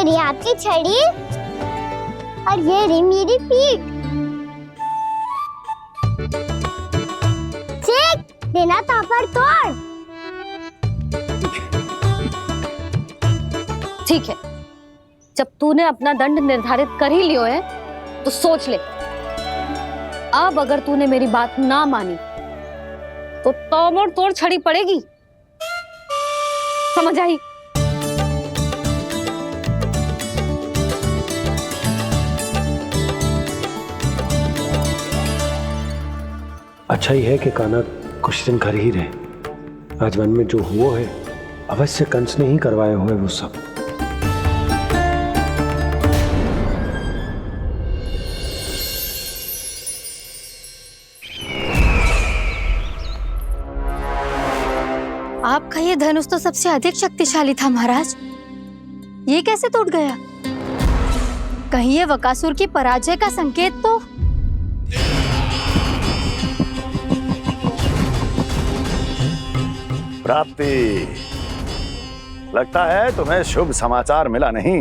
ये आपकी छड़ी और ये रही मेरी पीठ। ठीक, बिना तापर तोड़। ठीक है, जब तूने अपना दंड निर्धारित कर ही लियो है तो सोच ले, अब अगर तूने मेरी बात ना मानी तो तोड़ तोड़ छड़ी पड़ेगी। समझ आई? अच्छा ही है कि कान्हा कुछ दिन घर ही रहे। आज वन में जो हुआ है अवश्य कंस ने ही करवाए हुए वो सब। आपका ये धनुष तो सबसे अधिक शक्तिशाली था महाराज, ये कैसे टूट गया? कहीं ये बकासुर की पराजय का संकेत तो? प्राप्ति, लगता है तुम्हें शुभ समाचार मिला नहीं।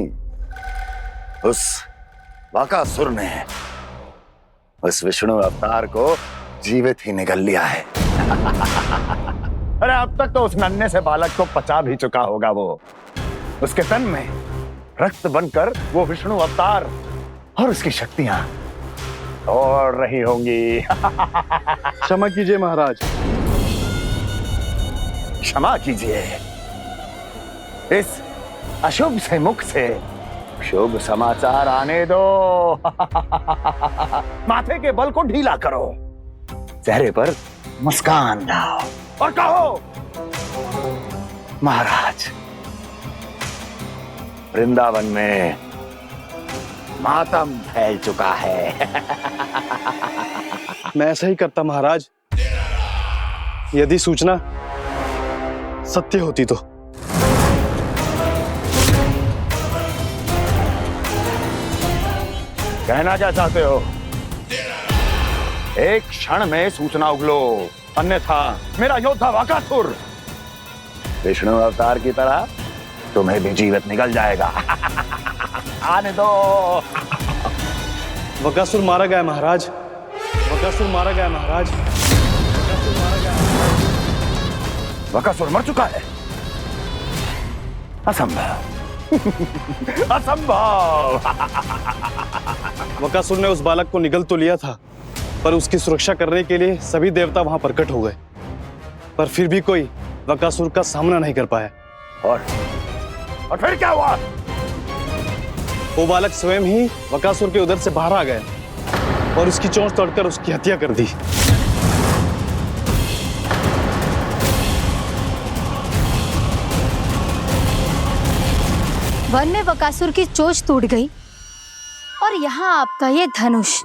उस बकासुर ने उस विष्णु अवतार को जीवित ही निगल लिया है। अरे अब तक तो उस नन्हे से बालक को पचा भी चुका होगा वो। उसके तन में रक्त बनकर वो विष्णु अवतार और उसकी शक्तियां दौड़ रही होंगी। क्षमा कीजिए महाराज। क्षमा कीजिए, इस अशुभ से मुख से शुभ समाचार आने दो। माथे के बल को ढीला करो, चेहरे पर मुस्कान लाओ और कहो, महाराज, वृंदावन में मातम फैल चुका है। मैं ऐसा ही करता महाराज, यदि सूचना सत्य होती तो। कहना क्या चाहते हो? एक क्षण में सूचना उगलो, अन्यथा मेरा योद्धा बकासुर विष्णु अवतार की तरह तुम्हें भी जीवित निकल जाएगा। आने दो। बकासुर मारा गया महाराज, बकासुर मारा गया महाराज, बकासुर मारा गया। बकासुर मर चुका है? असंभव। असंभव। बकासुर ने उस बालक को निगल तो लिया था, पर उसकी सुरक्षा करने के लिए सभी देवता वहां प्रकट हो गए, पर फिर भी कोई बकासुर का सामना नहीं कर पाया। और फिर क्या हुआ? वो बालक स्वयं ही बकासुर के उदर से बाहर आ गया और उसकी चोंच तोड़कर उसकी हत्या कर दी। वन में बकासुर की चोंच टूट गई और यहाँ आपका ये धनुष।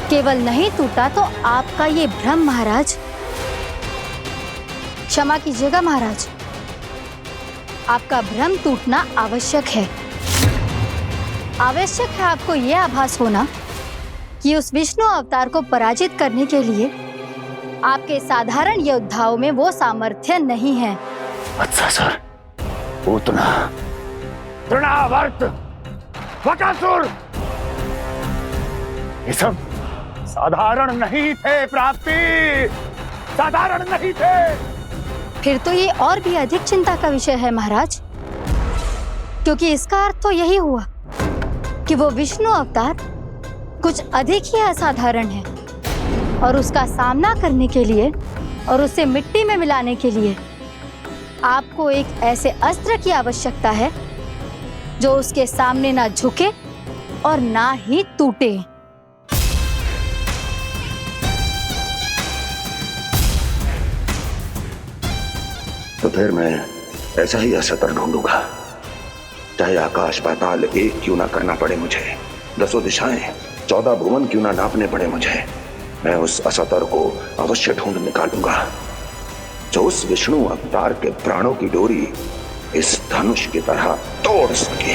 केवल नहीं टूटा तो आपका ये भ्रम महाराज। क्षमा कीजिएगा महाराज, आपका भ्रम टूटना आवश्यक है। आवश्यक है आपको यह आभास होना कि उस विष्णु अवतार को पराजित करने के लिए आपके साधारण योद्धाओं में वो सामर्थ्य नहीं है। अच्छा सर, उतना तृणावर्त, बकासुर, ये सब साधारण नहीं थे प्राप्ति, साधारण नहीं थे। फिर तो ये और भी अधिक चिंता का विषय है महाराज, क्योंकि इसका अर्थ तो यही हुआ कि वो विष्णु अवतार कुछ अधिक ही असाधारण है और उसका सामना करने के लिए और उसे मिट्टी में मिलाने के लिए आपको एक ऐसे अस्त्र की आवश्यकता है जो उसके सामने ना झुके और ना ही टूटे। तो फिर मैं ऐसा ही अस्त्र ढूंढूंगा, चाहे आकाश पाताल एक क्यों ना करना पड़े मुझे, 10 दिशाएं 14 भुवन क्यों ना नापने पड़े मुझे। मैं उस अस्त्र को अवश्य ढूंढ निकालूंगा जो उस विष्णु अवतार के प्राणों की डोरी इस धनुष की तरह तोड़ सके।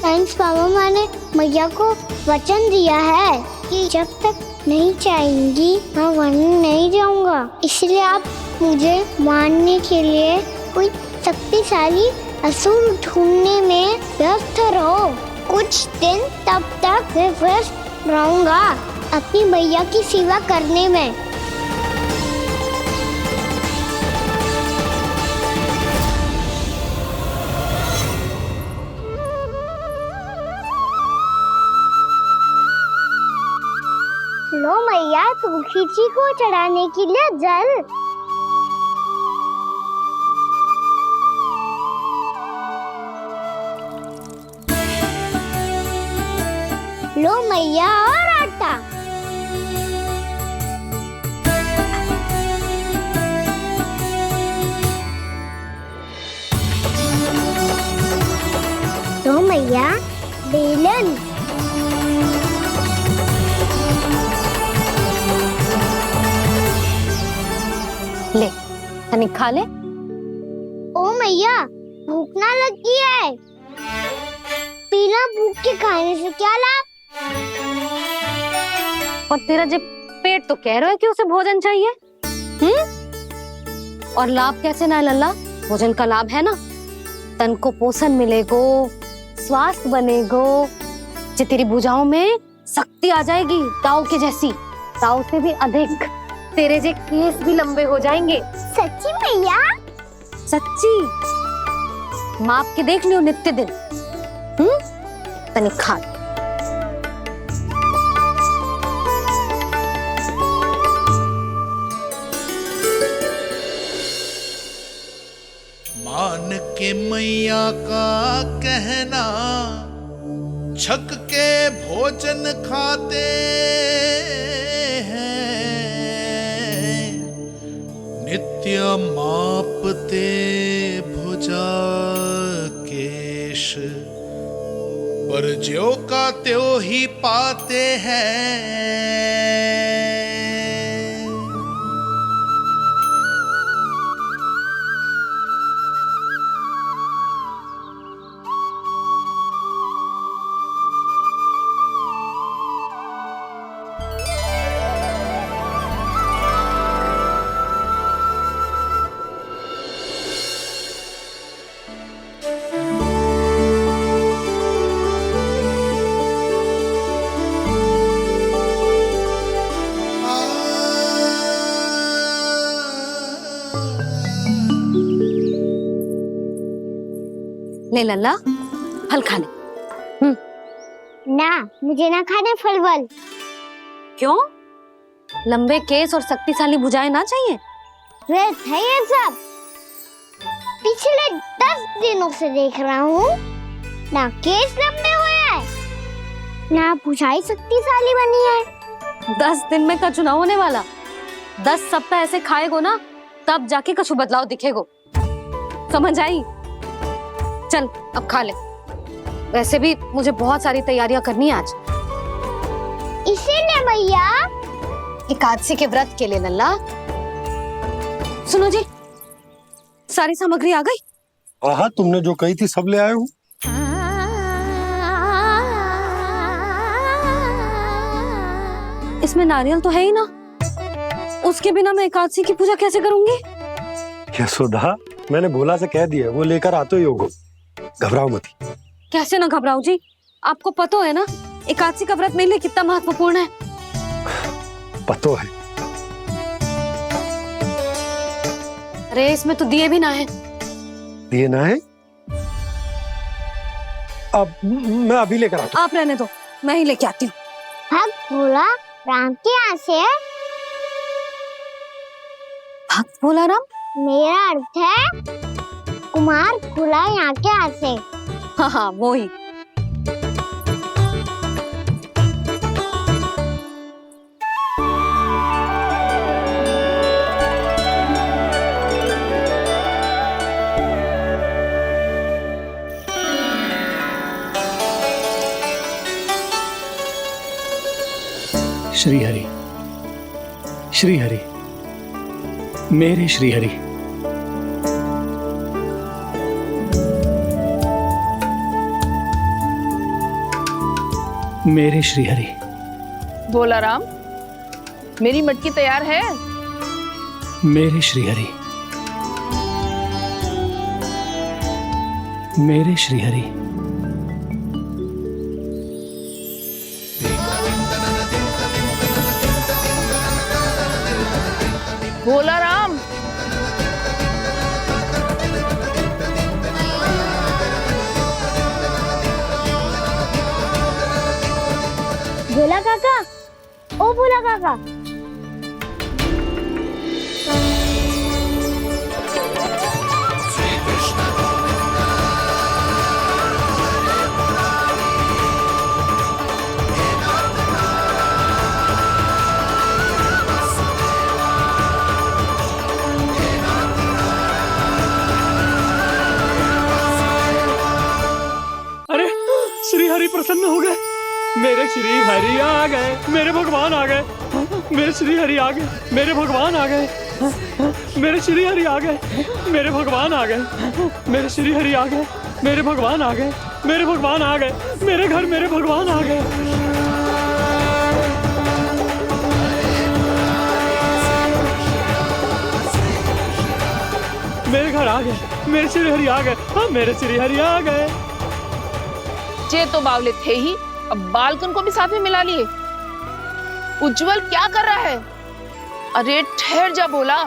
थैंक्स पापा, मैंने मैया को वचन दिया है कि जब तक नहीं चाहेंगी मैं वन में नहीं जाऊंगा। इसलिए आप मुझे मारने के लिए कोई शक्तिशाली असुर ढूंढने में व्यस्त रहो। कुछ दिन तब तक मैं व्यस्त रहूंगा अपनी मैया की सेवा करने में। लो मैया, तुलसी जी को चढ़ाने के लिए जल। लो मैया, और आटा। लो मैया, बेलन। ले तनिक खा ले। ओ मैया, भूख ना लगी है। बिना भूख के खाने से क्या लाभ? और तेरा जब पेट तो कह रहा है कि उसे भोजन चाहिए। और लाभ कैसे ना है लल्ला? भोजन का लाभ है ना, तन को पोषण मिलेगो, स्वास्थ्य बनेगो, जे तेरी भुजाओं में शक्ति आ जाएगी ताऊ के जैसी, ताऊ से भी अधिक। तेरे जे केस भी लंबे हो जाएंगे। सच्ची मैया? सच्ची। माप के देख लियो नित्य दिन। तनिक खा। मान के मैया का कहना, छक के भोजन खाते हैं, नित्य मापते भुजा केश, पर ज्यों का त्यों ही पाते हैं। ले लल्ला, फल खा ले। ना, मुझे ना खाने फल वल। क्यों? लंबे केस और शक्तिशाली भुजाएं ना चाहिए? व्यर्थ है ये सब। पिछले 10 दिनों से देख रहा हूँ, ना केस लंबे हुए हैं, ना भुजाएं शक्तिशाली बनी है। 10 दिन में का चुनाव होने वाला। 10 सप्ताह ऐसे खाएगो ना, तब जाके कछु बदलाव दिखेगो। समझ आई? चल अब खा ले। वैसे भी मुझे बहुत सारी तैयारियां करनी है आज। इसीलिए भैया, एकादशी के व्रत के लिए लल्ला। सुनो जी, सारी सामग्री आ गई? हाँ, तुमने जो कही थी सब ले आए हूँ। इसमें नारियल तो है ही ना, उसके बिना मैं एकादशी की पूजा कैसे करूंगी? यशोदा, मैंने भोला से कह दिया, वो लेकर आते ही होगा। घबराओ मत। कैसे ना घबराओ जी, आपको पता है ना एकादशी का व्रत मेरे लिए कितना महत्वपूर्ण है। पतो है। अरे इसमें तो दिए भी ना है। दिए ना है? अब मैं अभी लेकर आता हूँ। आप रहने दो, मैं ही लेके आती हूँ। भक्त भोला राम के यहाँ से है। भक्त भोला राम? मेरा अर्थ है कुमार भोला यहाँ के यहाँ से। हाँ हाँ, वो ही। श्री हरि, श्री हरि, मेरे श्री हरि। मेरे श्रीहरि। भोला राम, मेरी मटकी तैयार है? मेरे श्रीहरि। मेरे श्रीहरि। भोला राम, भोला काका, ओ भोला काका। अरे श्रीहरि प्रसन्न हो गए। मेरे श्री हरि आ गए, मेरे भगवान आ गए। मेरे श्री हरि आ गए, मेरे भगवान आ गए। मेरे श्री हरि आ गए, मेरे भगवान आ गए। मेरे श्री हरि आ गए, मेरे भगवान आ गए। मेरे भगवान आ गए, मेरे घर मेरे भगवान आ गए। मेरे घर आ गए, मेरे श्री हरि आ गए। हाँ, मेरे श्री हरि आ गए। जे तो बावले थे ही, अब बालकन को भी साथ में मिला लिए। उज्जवल क्या कर रहा है? अरे ठहर जा भोला।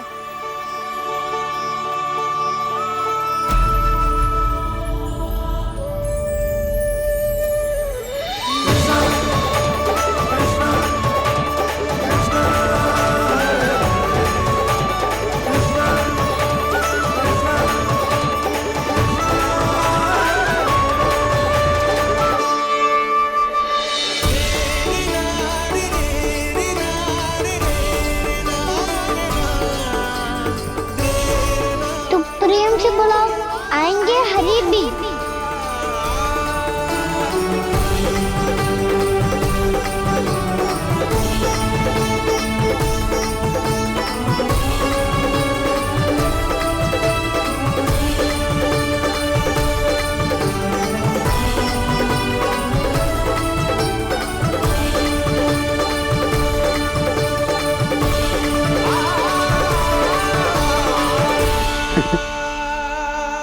प्रेम से बुलाओ, आएंगे हरी भी।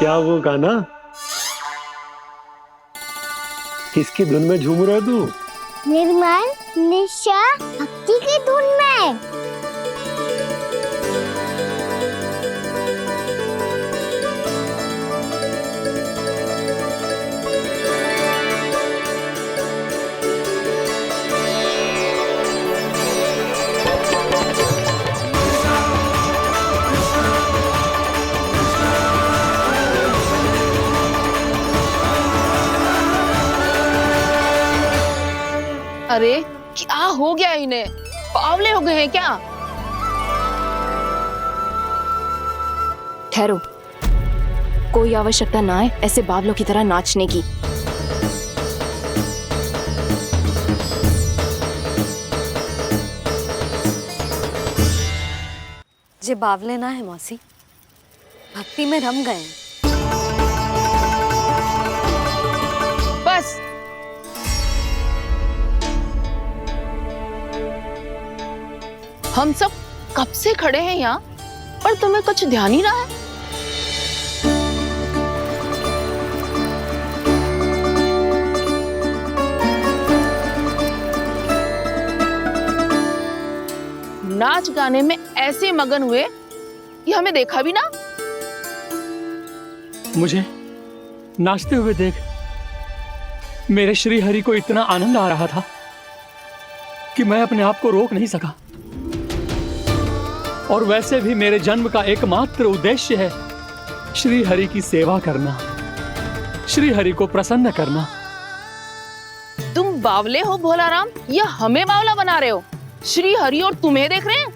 क्या वो गाना? किसकी धुन में झूम रहा तू? निर्मल निशा भक्ति की धुन में। अरे क्या हो गया इन्हें? बावले हो गए हैं क्या? ठहरो, कोई आवश्यकता ना है ऐसे बावलों की तरह नाचने की। जे बावले ना है मौसी, भक्ति में रम गए। बस हम सब कब से खड़े हैं यहाँ, पर तुम्हें कुछ ध्यान ही रहा है। नाच गाने में ऐसे मगन हुए कि हमें देखा भी ना। मुझे नाचते हुए देख मेरे श्री हरि को इतना आनंद आ रहा था कि मैं अपने आप को रोक नहीं सका। और वैसे भी मेरे जन्म का एकमात्र उद्देश्य है श्री हरि की सेवा करना, श्री हरि को प्रसन्न करना। तुम बावले हो भोला राम, या हमें बावला बना रहे हो? श्री हरि और तुम्हें देख रहे हैं।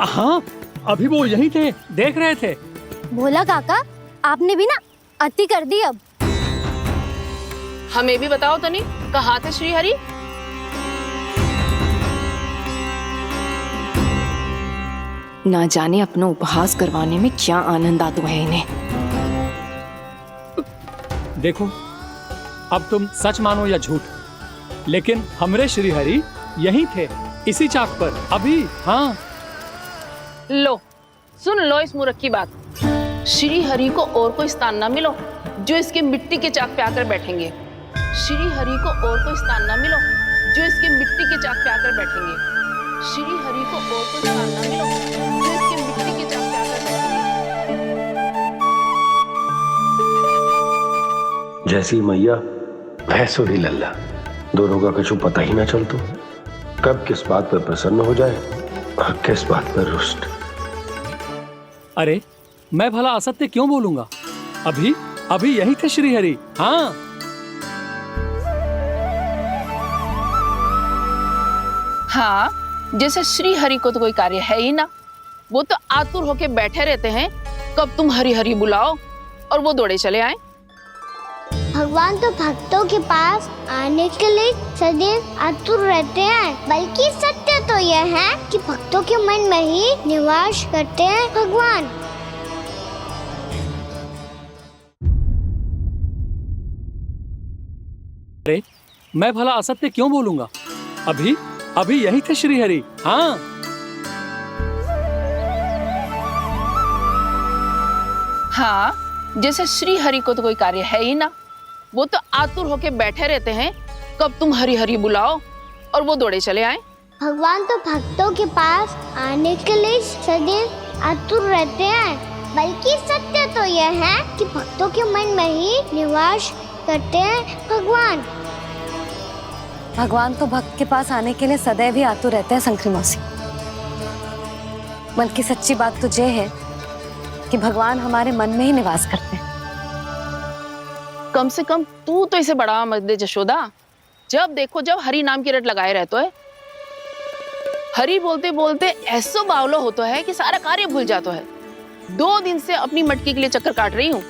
हाँ, अभी वो यहीं थे, देख रहे थे। भोला काका, आपने भी ना अति कर दी। अब हमें भी बताओ तनी, कहाँ थे श्री हरि? ना जाने अपना उपहास करवाने में क्या आनंद आता है इन्हें। देखो, अब तुम सच मानो या झूठ, लेकिन हमरे श्री हरि यहीं थे, इसी चाक पर अभी। हाँ लो सुन लो इस मूर्ख की बात। श्री हरि को और कोई स्थान ना मिलो जो इसके मिट्टी के चाक पे आकर बैठेंगे। श्री हरि को और कोई स्थान ना मिलो जो इसके मिट्टी के चाक पे आकर बैठेंगे। श्री हरि को और कोई स्थान ना मिलो जो इसके मिट्टी के चाक पे आकर बैठेंगे। जैसी मैया भैंसो ही लल्ला, दोनों का कुछ पता ही ना चलतो, कब किस बात पर प्रसन्न हो जाए और किस बात पर रुष्ट। अरे मैं भला असत्य क्यों बोलूंगा? अभी अभी यही थे श्री हरि। हाँ हाँ, जैसे श्री हरि को तो कोई कार्य है ही ना, वो तो आतुर होके बैठे रहते हैं कब तुम हरि हरि बुलाओ और वो दौड़े चले आए। भगवान तो भक्तों के पास आने के लिए सदैव आतुर रहते हैं, बल्कि सत्य तो यह है कि भक्तों के मन में ही निवास करते हैं भगवान। अरे मैं भला असत्य क्यों बोलूंगा? अभी अभी यही थे श्री हरि। हाँ हाँ, जैसे श्री हरि को तो कोई कार्य है ही ना, वो तो आतुर होके बैठे रहते हैं कब तुम हरि हरि बुलाओ और वो दौड़े चले आए। भगवान तो भक्तों के पास आने के लिए सदैव आतुर रहते हैं, बल्कि सत्य तो यह है कि भक्तों के मन में ही निवास करते हैं भगवान। भगवान तो भक्त के पास आने के लिए सदैव ही आतुर रहते हैं शंकरी मौसी। बल्कि सच्ची बात तो ये है कि भगवान हमारे मन में ही निवास करते हैं। कम से कम तू तो इसे बढ़ावा मत दे जशोदा। जब देखो जब हरि नाम की रट लगाए रहते है। हरि बोलते बोलते ऐसो बावलो होता है कि सारा कार्य भूल जाता है। 2 दिन से अपनी मटकी के लिए चक्कर काट रही हूँ।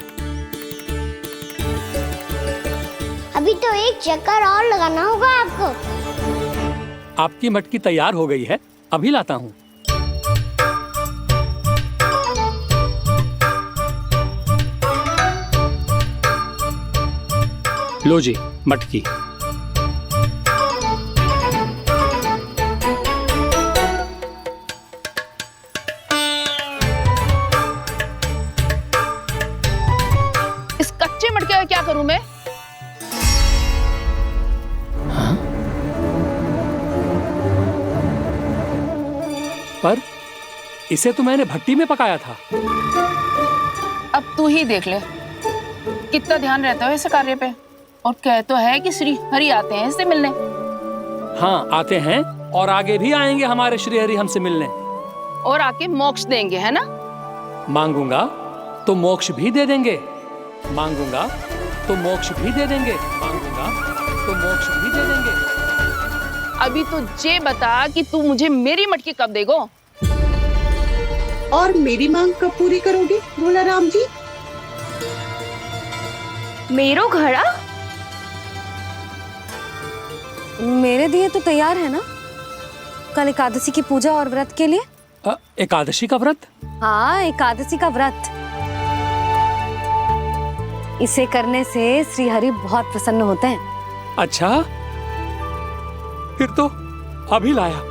अभी तो एक चक्कर और लगाना होगा आपको। आपकी मटकी तैयार हो गई है, अभी लाता हूँ। लो जी मटकी। इस कच्चे मटके का क्या करूं मैं? हाँ? पर इसे तो मैंने भट्टी में पकाया था। अब तू ही देख ले कितना ध्यान रहता है इस कार्य पे। और कह तो है कि श्री हरि आते हैं इससे मिलने। हाँ आते हैं और आगे भी आएंगे हमारे श्री हरि हमसे मिलने। और आके मोक्ष देंगे, है ना? मांगूंगा तो मोक्ष भी दे देंगे, मांगूंगा तो मोक्ष भी दे देंगे, मांगूंगा तो मोक्ष भी दे देंगे। अभी तो ये बता कि तू मुझे मेरी मटकी कब देगो? और मेरी मांग कब पूरी करोगे भोला राम जी? मेरो घड़ा मेरे दिए तो तैयार है ना, कल एकादशी की पूजा और व्रत के लिए। एकादशी का व्रत? हाँ एकादशी का व्रत। इसे करने से श्री हरि बहुत प्रसन्न होते हैं। अच्छा फिर तो अभी लाया।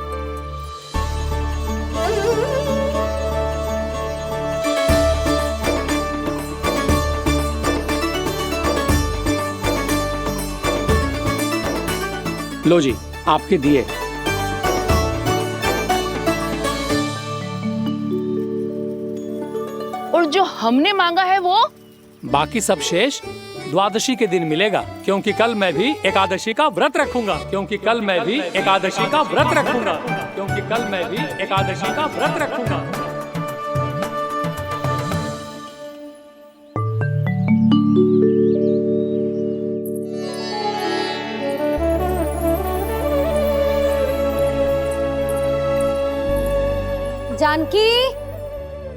लो जी आपके दिए। और जो हमने मांगा है वो? बाकी सब शेष द्वादशी के दिन मिलेगा, क्योंकि कल मैं भी एकादशी का व्रत रखूंगा, क्योंकि कल मैं भी एकादशी का व्रत रखूंगा, क्योंकि कल मैं भी एकादशी का व्रत रखूंगा। जानकी,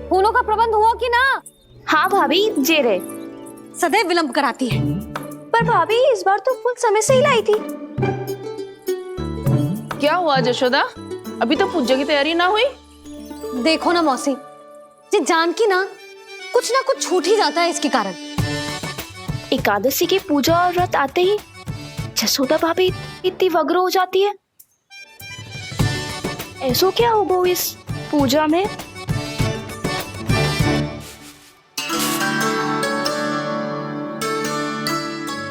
फूलों का प्रबंध हुआ कि ना? हाँ भाभी, जे रहे। सदैव विलंब कराती है। पर भाभी इस बार तो फूल समय से ही लाई थी। क्या हुआ जशोदा? अभी तो पूजा की तैयारी ना हुई? देखो ना मौसी, ये जानकी ना कुछ छूट ही जाता है इसके कारण। एकादशी की पूजा और व्रत आते ही जसोदा भाभी इतनी वग्र हो जाती है, ऐसो क्या होगा इस पूजा में?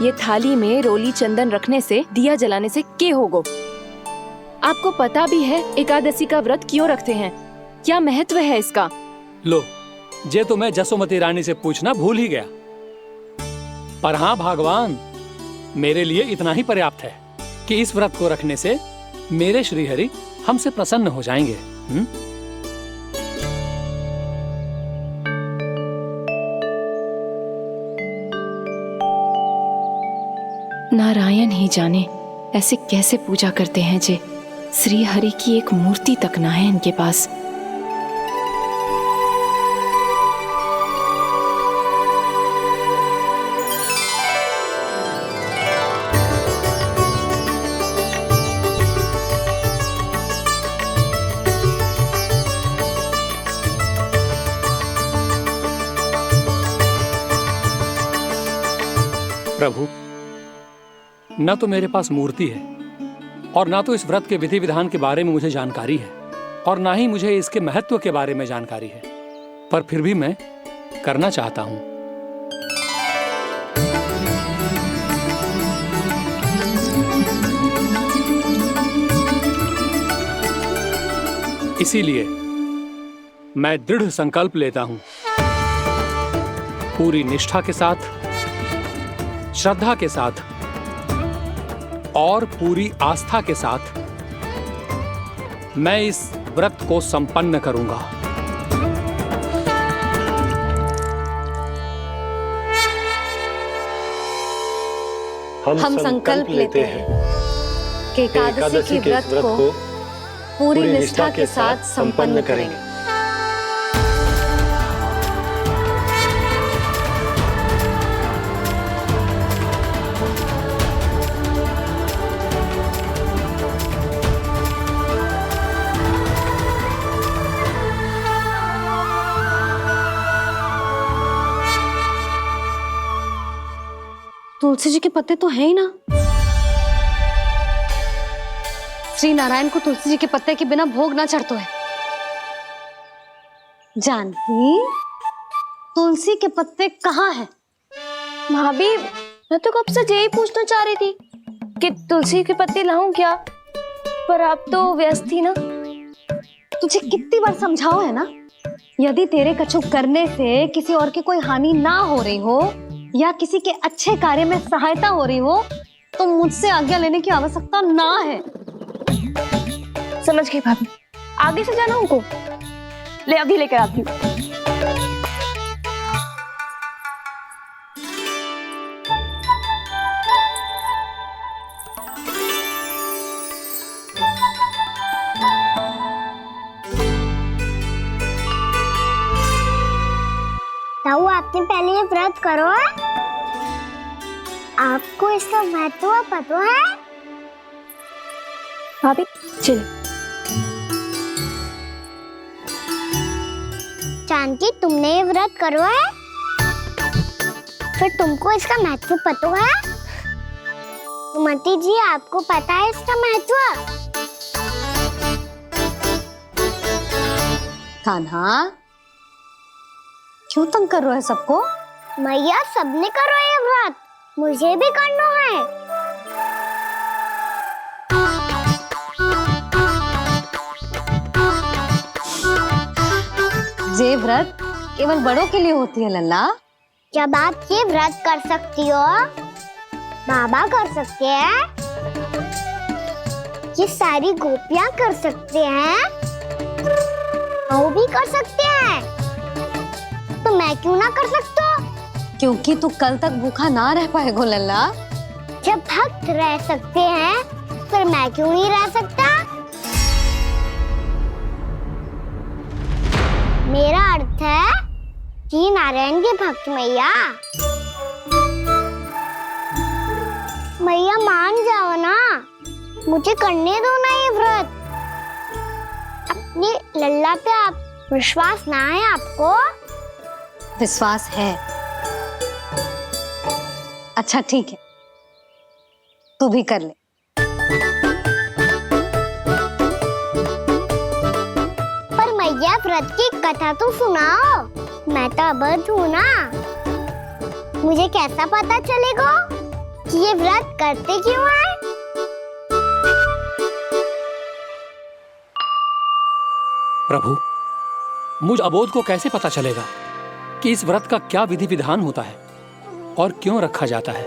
ये थाली में रोली चंदन रखने से, दिया जलाने से के होगो? आपको पता भी है एकादशी का व्रत क्यों रखते हैं? क्या महत्व है इसका? लो, जे तो मैं जसोमती रानी से पूछना भूल ही गया। पर हाँ भगवान, मेरे लिए इतना ही पर्याप्त है कि इस व्रत को रखने से मेरे श्रीहरि हमसे प्रसन्न हो जाएंगे। नारायण ही जाने ऐसे कैसे पूजा करते हैं जे श्री हरि की एक मूर्ति तक ना है इनके पास। प्रभु, न तो मेरे पास मूर्ति है और ना तो इस व्रत के विधि विधान के बारे में मुझे जानकारी है और ना ही मुझे इसके महत्व के बारे में जानकारी है, पर फिर भी मैं करना चाहता हूं। इसीलिए मैं दृढ़ संकल्प लेता हूं, पूरी निष्ठा के साथ, श्रद्धा के साथ और पूरी आस्था के साथ मैं इस व्रत को संपन्न करूंगा। हम संकल्प लेते हैं कि एकादशी के व्रत को पूरी निष्ठा के साथ संपन्न करेंगे। तुलसी जी के पत्ते तो हैं ही ना। श्री नारायण को तुलसी जी के पत्ते के बिना भोग ना चढ़तो है। जानकी, तुलसी के पत्ते कहाँ हैं? भाभी, मैं तो कब से यही पूछना चाह रही थी कि तुलसी के पत्ते लाऊं क्या, पर आप तो व्यस्त थी ना। तुझे कितनी बार समझाओ है ना, यदि तेरे कछु करने से किसी और की कोई हानि ना हो रही हो या किसी के अच्छे कार्य में सहायता हो रही हो तो मुझसे आज्ञा लेने की आवश्यकता ना है। समझ गई भाभी, आगे से जाना उनको। ले अभी लेकर आती हूँ। ताऊ, आपने पहले ये व्रत करो है? आपको इसका महत्व पता है? भाभी चल। जानकी, तुमने ये व्रत करो है? फिर तुमको इसका महत्व पता है? सुमति जी, आपको पता है इसका महत्व? कान्हा, क्यों तंग कर रहे हो सबको? मैया, सबने करो ये व्रत, मुझे भी करना है। ये व्रत केवल बड़ों के लिए होती है लल्ला। जब आप ये व्रत कर सकती हो, बाबा कर सकते हैं, ये सारी गोपियां कर सकते हैं, वो भी कर सकते हैं, तो मैं क्यों ना कर सकता? क्योंकि तू कल तक भूखा ना रह पाएगो लल्ला। जब भक्त रह सकते हैं, फिर मैं क्यों नहीं रह सकता? मेरा अर्थ है कि नारायण के भक्त मैया, मैया मान जाओ ना, मुझे करने दो ना ये व्रत। अपनी लल्ला पे आप विश्वास ना है आपको? विश्वास है। अच्छा ठीक है, तू भी कर ले। पर मैया व्रत की कथा तो सुनाओ, मैं तो अबध हूँ ना, मुझे कैसा पता चलेगा कि ये व्रत करते क्यों हैं? प्रभु, मुझ अबोध को कैसे पता चलेगा कि इस व्रत का क्या विधि विधान होता है और क्यों रखा जाता है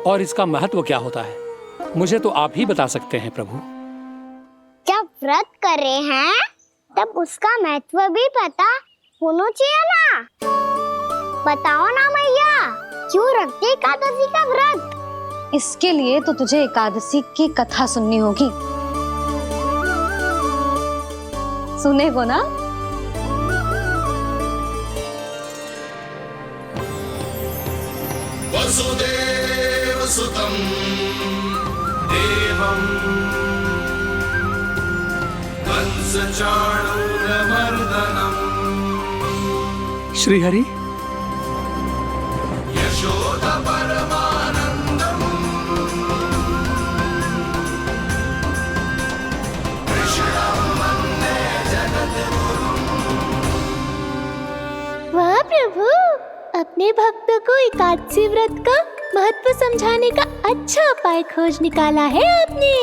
और इसका महत्व क्या होता है? मुझे तो आप ही बता सकते हैं प्रभु। जब व्रत कर रहे हैं तब उसका महत्व भी पता होना चाहिए ना। बताओ ना मैया, क्यों रखते एकादशी का व्रत? इसके लिए तो तुझे एकादशी की कथा सुननी होगी। सुनेगो ना? वसुदेव सुतं देवं कंसचाणूरमर्दनम् श्रीहरि, यशोदा परमानंदम् कृष्णं वन्दे जगद्गुरुम्। वाह प्रभु, अपने भक्तों को एकादशी व्रत का महत्व समझाने का अच्छा उपाय खोज निकाला है आपने।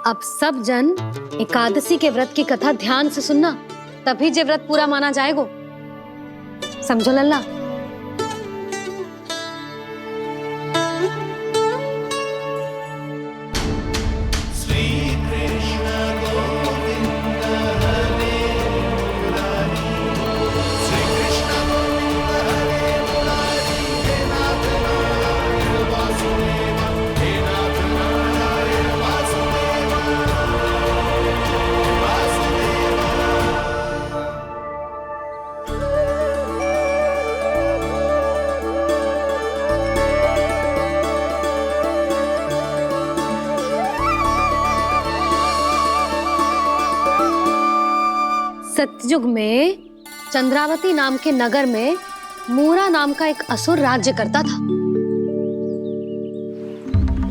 अब सब जन एकादशी के व्रत की कथा ध्यान से सुनना, तभी जे व्रत पूरा माना जाएगा। समझो लल्ला? सतयुग में चंद्रावती नाम के नगर में मूरा नाम का एक असुर राज्य करता था।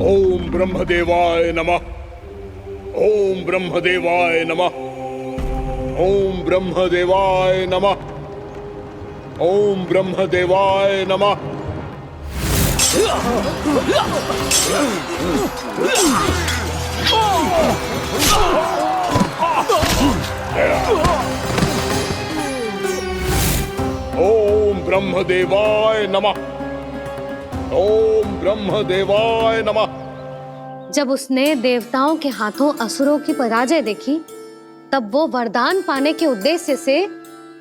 ओम ब्रह्मदेवाय नमः। ओम ब्रह्मदेवाय नमः। ओम ब्रह्मदेवाय नमः। ओम ब्रह्मदेवाय नमः। ओम ब्रह्मदेवाय नमः। ओम ब्रह्मदेवाय नमः। जब उसने देवताओं के हाथों असुरों की पराजय देखी, तब वो वरदान पाने के उद्देश्य से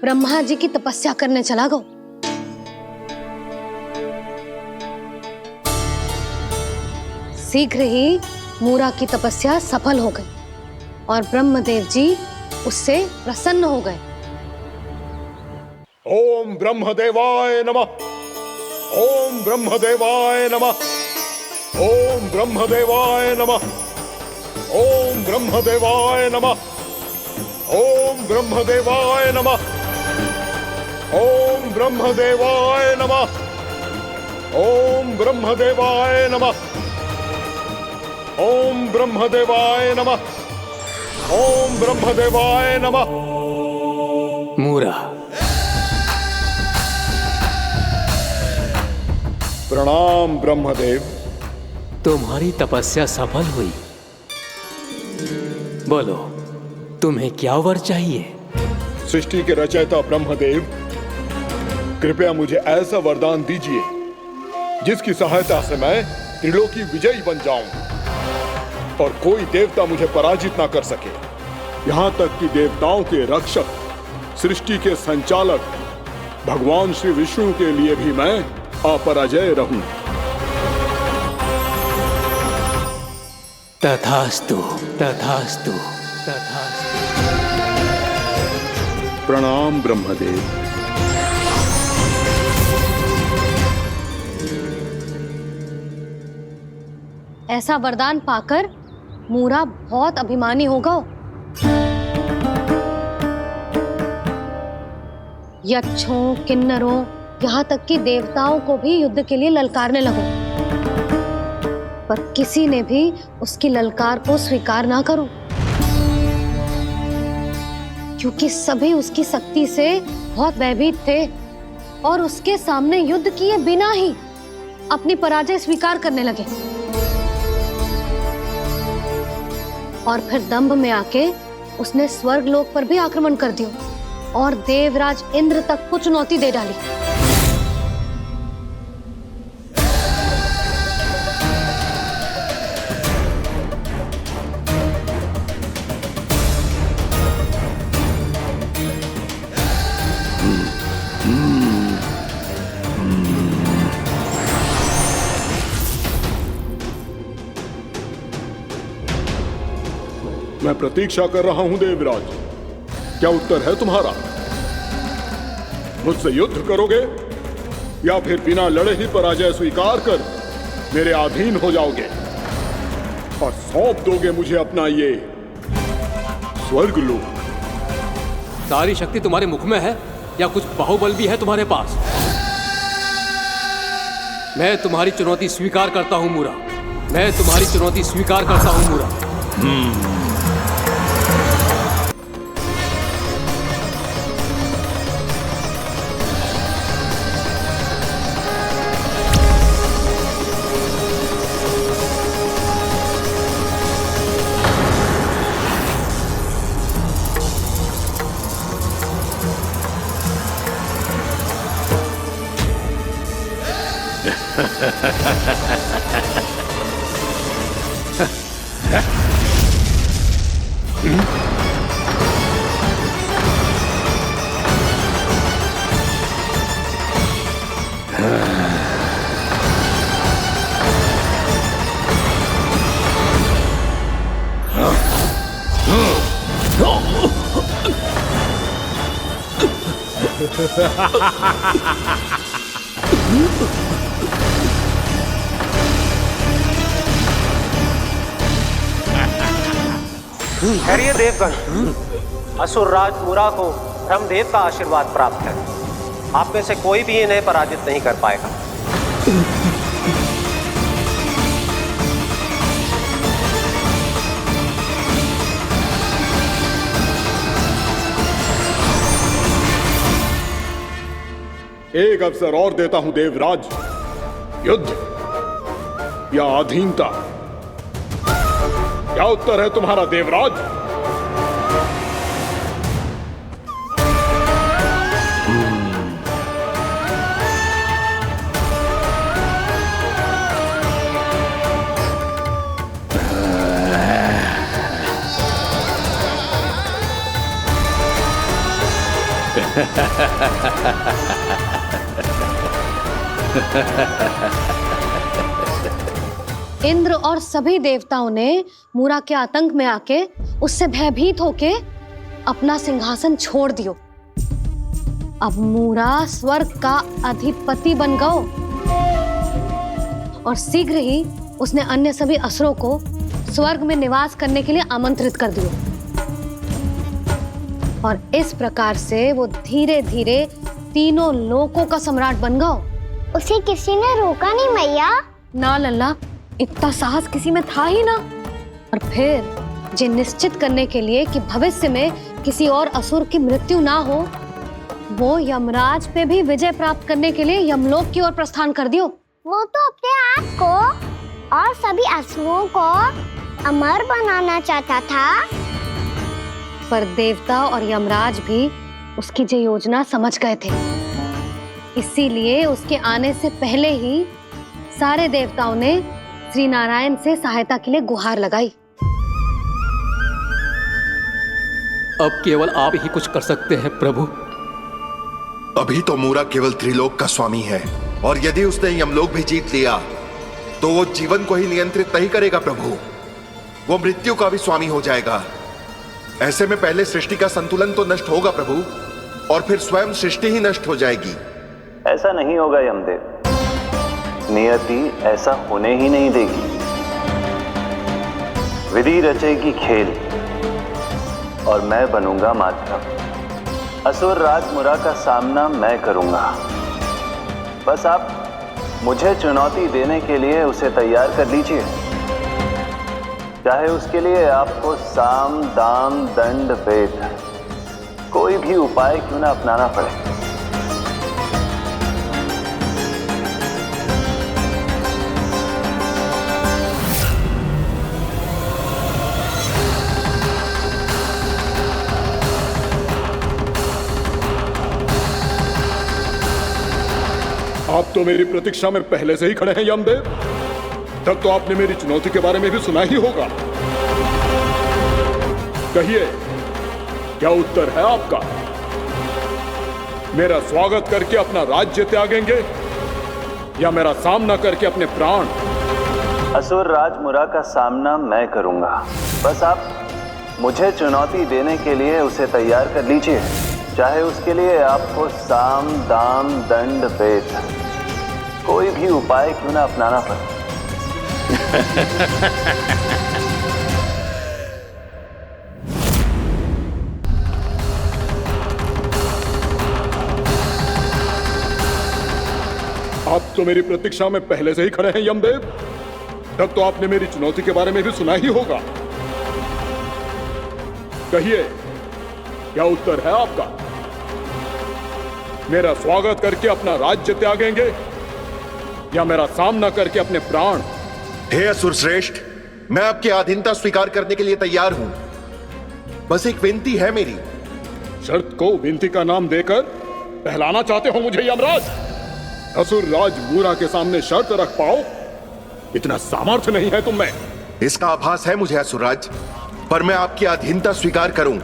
ब्रह्मा जी की तपस्या करने चला गया। शीघ्र ही मूरा की तपस्या सफल हो गई और ब्रह्मदेव जी उससे प्रसन्न हो गए। ओम ब्रह्मदेवाय नमः। ओम ब्रह्मदेवाय नमः। ओम ब्रह्मदेवाय नमः। ओम ब्रह्मदेवाय नमः। ओम ब्रह्मदेवाय नमः। ओम ब्रह्मदेवाय नमः। ओम ब्रह्मदेवाय नमः। ओम ब्रह्मदेवाय नमः। ओम ब्रह्मदेवाय नमः। मूरा, प्रणाम ब्रह्मदेव। तुम्हारी तपस्या सफल हुई। बोलो, तुम्हें क्या वर चाहिए? सृष्टि के रचयिता ब्रह्मदेव, कृपया मुझे ऐसा वरदान दीजिए जिसकी सहायता से मैं त्रिलोकी विजयी बन जाऊं और कोई देवता मुझे पराजित ना कर सके। यहां तक कि देवताओं के रक्षक, सृष्टि के संचालक भगवान श्री विष्णु के लिए भी मैं अपराजय रहूं। तथास्तु, तथास्तु, तथास्तु। प्रणाम ब्रह्मदेव। ऐसा वरदान पाकर मूरा बहुत अभिमानी होगा। यक्षों, किन्नरों, यहाँ तक कि देवताओं को भी युद्ध के लिए ललकारने लगो, पर किसी ने भी उसकी ललकार को स्वीकार ना करो, क्योंकि सभी उसकी शक्ति से बहुत भयभीत थे और उसके सामने युद्ध किए बिना ही अपनी पराजय स्वीकार करने लगे। और फिर दंभ में आके उसने स्वर्ग लोक पर भी आक्रमण कर दिया और देवराज इंद्र तक को चुनौती दे डाली। मैं प्रतीक्षा कर रहा हूं देवराज, क्या उत्तर है तुम्हारा? मुझसे युद्ध करोगे या फिर बिना लड़े ही पराजय स्वीकार कर मेरे अधीन हो जाओगे और सौंप दोगे मुझे अपना ये स्वर्ग लोक? सारी शक्ति तुम्हारे मुख में है या कुछ बाहुबल भी है तुम्हारे पास? मैं तुम्हारी चुनौती स्वीकार करता हूं मूरा, मैं तुम्हारी चुनौती स्वीकार करता हूं मूरा। खैरिए देवगण, असुर राज मूरा को ब्रह्मदेव का आशीर्वाद प्राप्त है। आप में से कोई भी इन्हें पराजित नहीं कर पाएगा। एक अवसर और देता हूं देवराज, युद्ध या अधीनता, क्या उत्तर है तुम्हारा देवराज? इंद्र और सभी देवताओं ने मूरा के आतंक में आके उससे भयभीत होके अपना सिंहासन छोड़ दियो। अब मूरा स्वर्ग का अधिपति बन गयो और शीघ्र ही उसने अन्य सभी असुरों को स्वर्ग में निवास करने के लिए आमंत्रित कर दियो। और इस प्रकार से वो धीरे धीरे तीनों लोकों का सम्राट बन गयो। उसे किसी ने रोका नहीं मैया? ना लल्ला, इतना साहस किसी में था ही ना। और फिर ये निश्चित करने के लिए कि भविष्य में किसी और असुर की मृत्यु ना हो, वो यमराज पे भी विजय प्राप्त करने के लिए यमलोक की ओर प्रस्थान कर दियो। वो तो अपने आप को और सभी असुरों को अमर बनाना चाहता था। पर देवता और यमराज भी उसकी ये योजना समझ गए थे। इसीलिए उसके आने से पहले ही सारे देवताओं ने श्री नारायण से सहायता के लिए गुहार लगाई। अब केवल आप ही कुछ कर सकते हैं प्रभु। अभी तो मूरा केवल त्रिलोक का स्वामी है, और यदि उसने यमलोक भी जीत लिया तो वो जीवन को ही नियंत्रित नहीं करेगा प्रभु, वो मृत्यु का भी स्वामी हो जाएगा। ऐसे में पहले सृष्टि का संतुलन तो नष्ट होगा प्रभु, और फिर स्वयं सृष्टि ही नष्ट हो जाएगी। ऐसा नहीं होगा यमदेव, नियति ऐसा होने ही नहीं देगी। विधि रचेगी खेल और मैं बनूंगा माध्यम। असुर राज मुरा का सामना मैं करूंगा। बस आप मुझे चुनौती देने के लिए उसे तैयार कर लीजिए, चाहे उसके लिए आपको साम दाम दंड भेद कोई भी उपाय क्यों ना अपनाना पड़े। आप तो मेरी प्रतीक्षा में पहले से ही खड़े हैं यमदेव। तब तो आपने मेरी चुनौती के बारे में भी सुना ही होगा। कहिए, क्या उत्तर है आपका? मेरा स्वागत करके अपना राज्य त्यागेंगे या मेरा सामना करके अपने प्राण? असुर राज मुरा का सामना मैं करूंगा। बस आप मुझे चुनौती देने के लिए उसे तैयार कर लीजिए, चाहे उसके लिए आपको साम दाम दंड भेद कोई भी उपाय क्यों ना अपनाना पड़े। आप तो मेरी प्रतीक्षा में पहले से ही खड़े हैं यमदेव। तब तो आपने मेरी चुनौती के बारे में भी सुना ही होगा। कहिए, क्या उत्तर है आपका? मेरा स्वागत करके अपना राज्य त्यागेंगे या मेरा सामना करके अपने प्राण? हे असुर श्रेष्ठ, मैं आपकी अधीनता स्वीकार करने के लिए तैयार हूं। बस एक विनती है मेरी। शर्त को विनती का नाम देकर पहलाना चाहते हो मुझे यमराज? असुर राज मूरा के सामने शर्त रख पाओ, इतना सामर्थ्य नहीं है तुम में। इसका आभास है मुझे असुरराज, पर मैं आपकी अधीनता स्वीकार करूं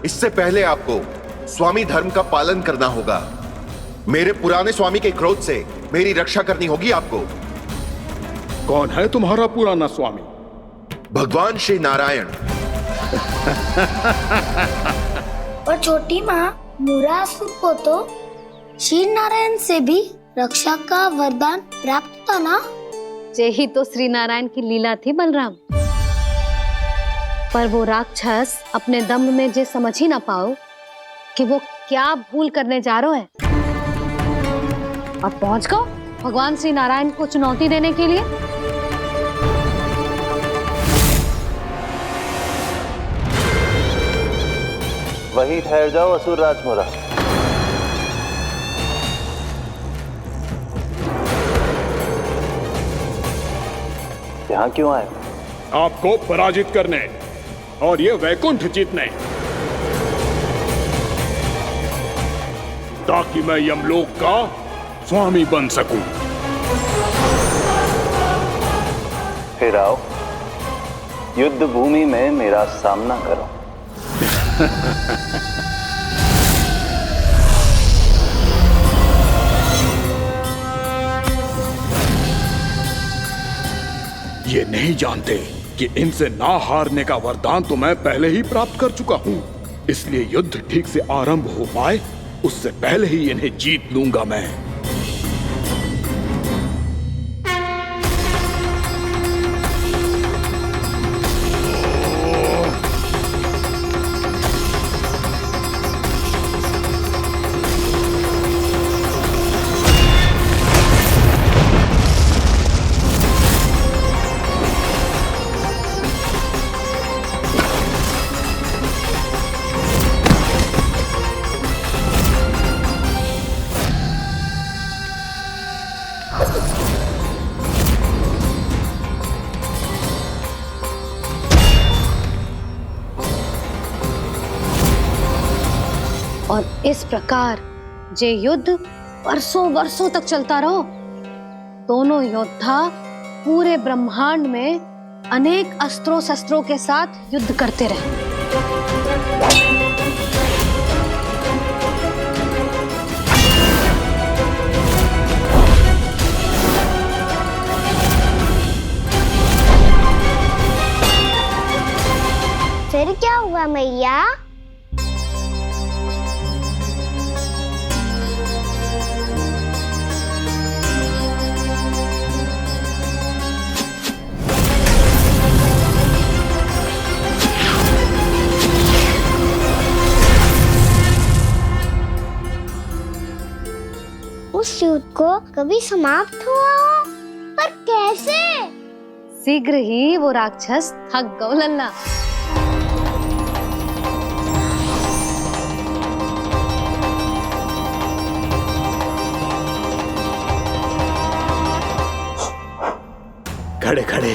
इससे पहले आपको स्वामी धर्म का पालन करना होगा। मेरे पुराने स्वामी के क्रोध से मेरी रक्षा करनी होगी आपको। कौन है तुम्हारा पुराना स्वामी? भगवान श्री नारायण। और छोटी माँ मुरासुर को तो श्री नारायण से भी रक्षा का वरदान प्राप्त था ना? यही तो श्री नारायण की लीला थी बलराम। पर वो राक्षस अपने दम में जे समझ ही ना पाओ कि वो क्या भूल करने जा रहे हैं, और पहुंच गो भगवान श्री नारायण को चुनौती देने के लिए। वहीं ठहर जाओ असुर राज मुरा। यहां क्यों आए? आपको पराजित करने और ये वैकुंठ जीतने, ताकि मैं यमलोक का स्वामी बन सकूं। फिर आओ, युद्ध भूमि में मेरा सामना करो। ये नहीं जानते कि इनसे ना हारने का वरदान तो मैं पहले ही प्राप्त कर चुका हूं, इसलिए युद्ध ठीक से आरंभ हो पाए उससे पहले ही इन्हें जीत लूंगा मैं। और इस प्रकार जे युद्ध वर्षों वर्षों तक चलता रहो। दोनों योद्धा पूरे ब्रह्मांड में अनेक अस्त्रों शस्त्रों के साथ युद्ध करते रहे। फिर क्या हुआ मैया? उस युद्ध को कभी समाप्त हुआ हो, पर कैसे? शीघ्र ही वो राक्षस थक गौ लल्ला। खड़े खड़े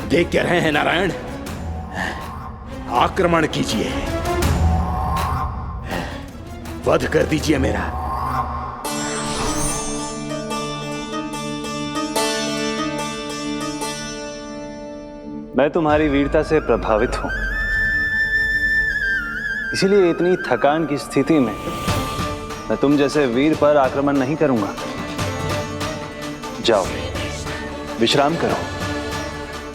देख क्या रहे हैं नारायण? आक्रमण कीजिए, वध कर दीजिए मेरा। मैं तुम्हारी वीरता से प्रभावित हूं, इसीलिए इतनी थकान की स्थिति में मैं तुम जैसे वीर पर आक्रमण नहीं करूंगा। जाओ विश्राम करो।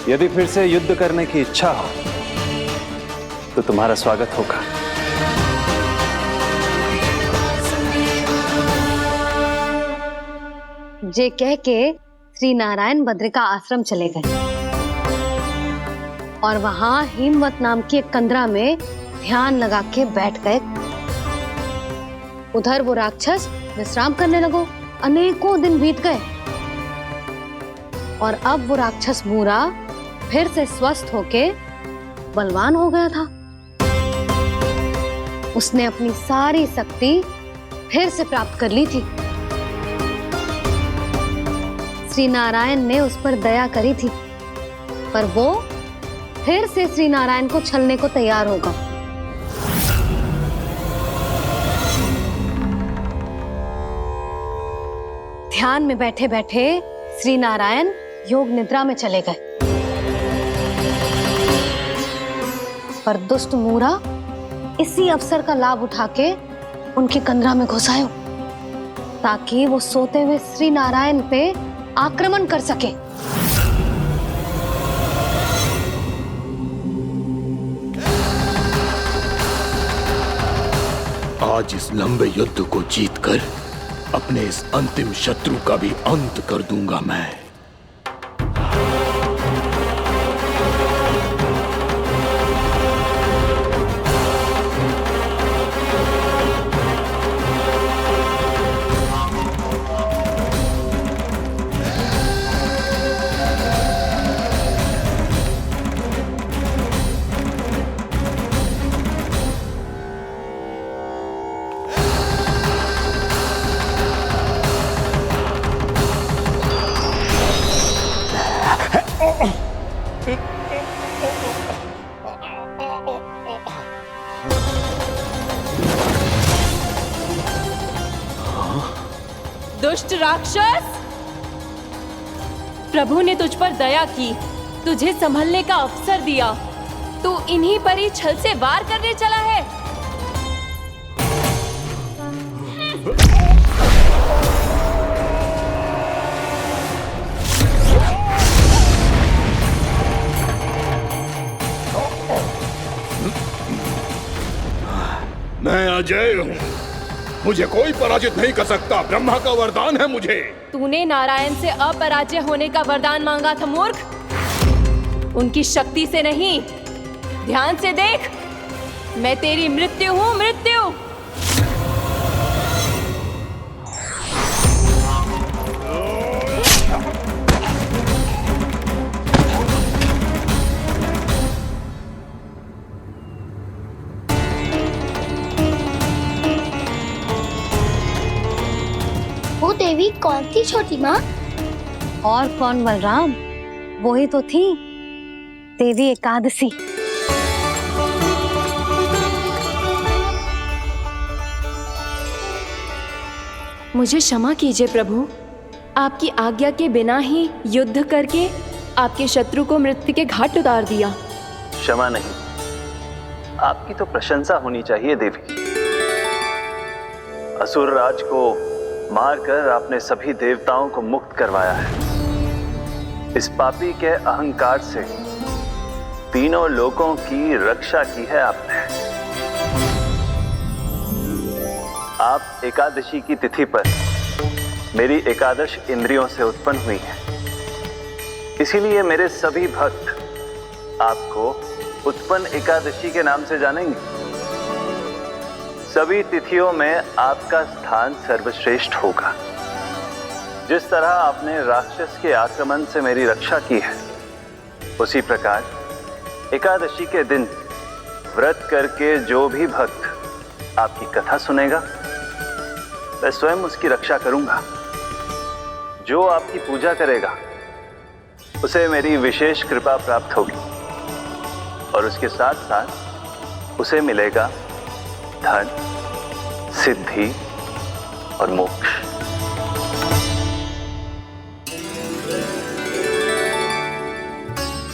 यदि फिर से युद्ध करने की इच्छा हो तो तुम्हारा स्वागत होगा। जे कह के श्री नारायण बद्रिका आश्रम चले गए और वहां हिमवत नाम की एक कंदरा में ध्यान लगा के बैठ गए। उधर वो राक्षस विश्राम करने लगो। अनेकों दिन बीत गए और अब वो राक्षस मूरा फिर से स्वस्थ होके बलवान हो गया था। उसने अपनी सारी शक्ति फिर से प्राप्त कर ली थी। श्री नारायण ने उस पर दया करी थी, पर वो फिर से श्री नारायण को छलने को तैयार होगा। ध्यान में बैठे बैठे श्री नारायण योग निद्रा में चले गए, पर दुष्ट मूरा इसी अवसर का लाभ उठा के उनकी कंदरा में घुस आयो ताकि वो सोते हुए श्री नारायण पे आक्रमण कर सके। आज इस लंबे युद्ध को जीतकर अपने इस अंतिम शत्रु का भी अंत कर दूंगा मैं। दुष्ट राक्षस, प्रभु ने तुझ पर दया की, तुझे संभलने का अवसर दिया। तू इन्हीं पर ही छल से वार करने चला है। मैं अजय हूँ, मुझे कोई पराजित नहीं कर सकता। ब्रह्मा का वरदान है मुझे। तूने नारायण से अपराजय होने का वरदान मांगा था मूर्ख, उनकी शक्ति से नहीं। ध्यान से देख, मैं तेरी मृत्यु हूँ, मृत्यु। वो देवी कौन थी छोटी माँ? और कौन बलराम, वो ही तो थी देवी एकादशी। मुझे क्षमा कीजिए प्रभु। आपकी आज्ञा के बिना ही युद्ध करके आपके शत्रु को मृत्यु के घाट उतार दिया। क्षमा नहीं, आपकी तो प्रशंसा होनी चाहिए देवी। असुर राज को मारकर आपने सभी देवताओं को मुक्त करवाया है। इस पापी के अहंकार से तीनों लोकों की रक्षा की है आपने। आप एकादशी की तिथि पर मेरी एकादश इंद्रियों से उत्पन्न हुई हैं। इसीलिए मेरे सभी भक्त आपको उत्पन्न एकादशी के नाम से जानेंगे। सभी तिथियों में आपका स्थान सर्वश्रेष्ठ होगा। जिस तरह आपने राक्षस के आक्रमण से मेरी रक्षा की है, उसी प्रकार एकादशी के दिन व्रत करके जो भी भक्त आपकी कथा सुनेगा, मैं स्वयं उसकी रक्षा करूंगा। जो आपकी पूजा करेगा उसे मेरी विशेष कृपा प्राप्त होगी और उसके साथ साथ उसे मिलेगा धन, सिद्धि और मोक्ष।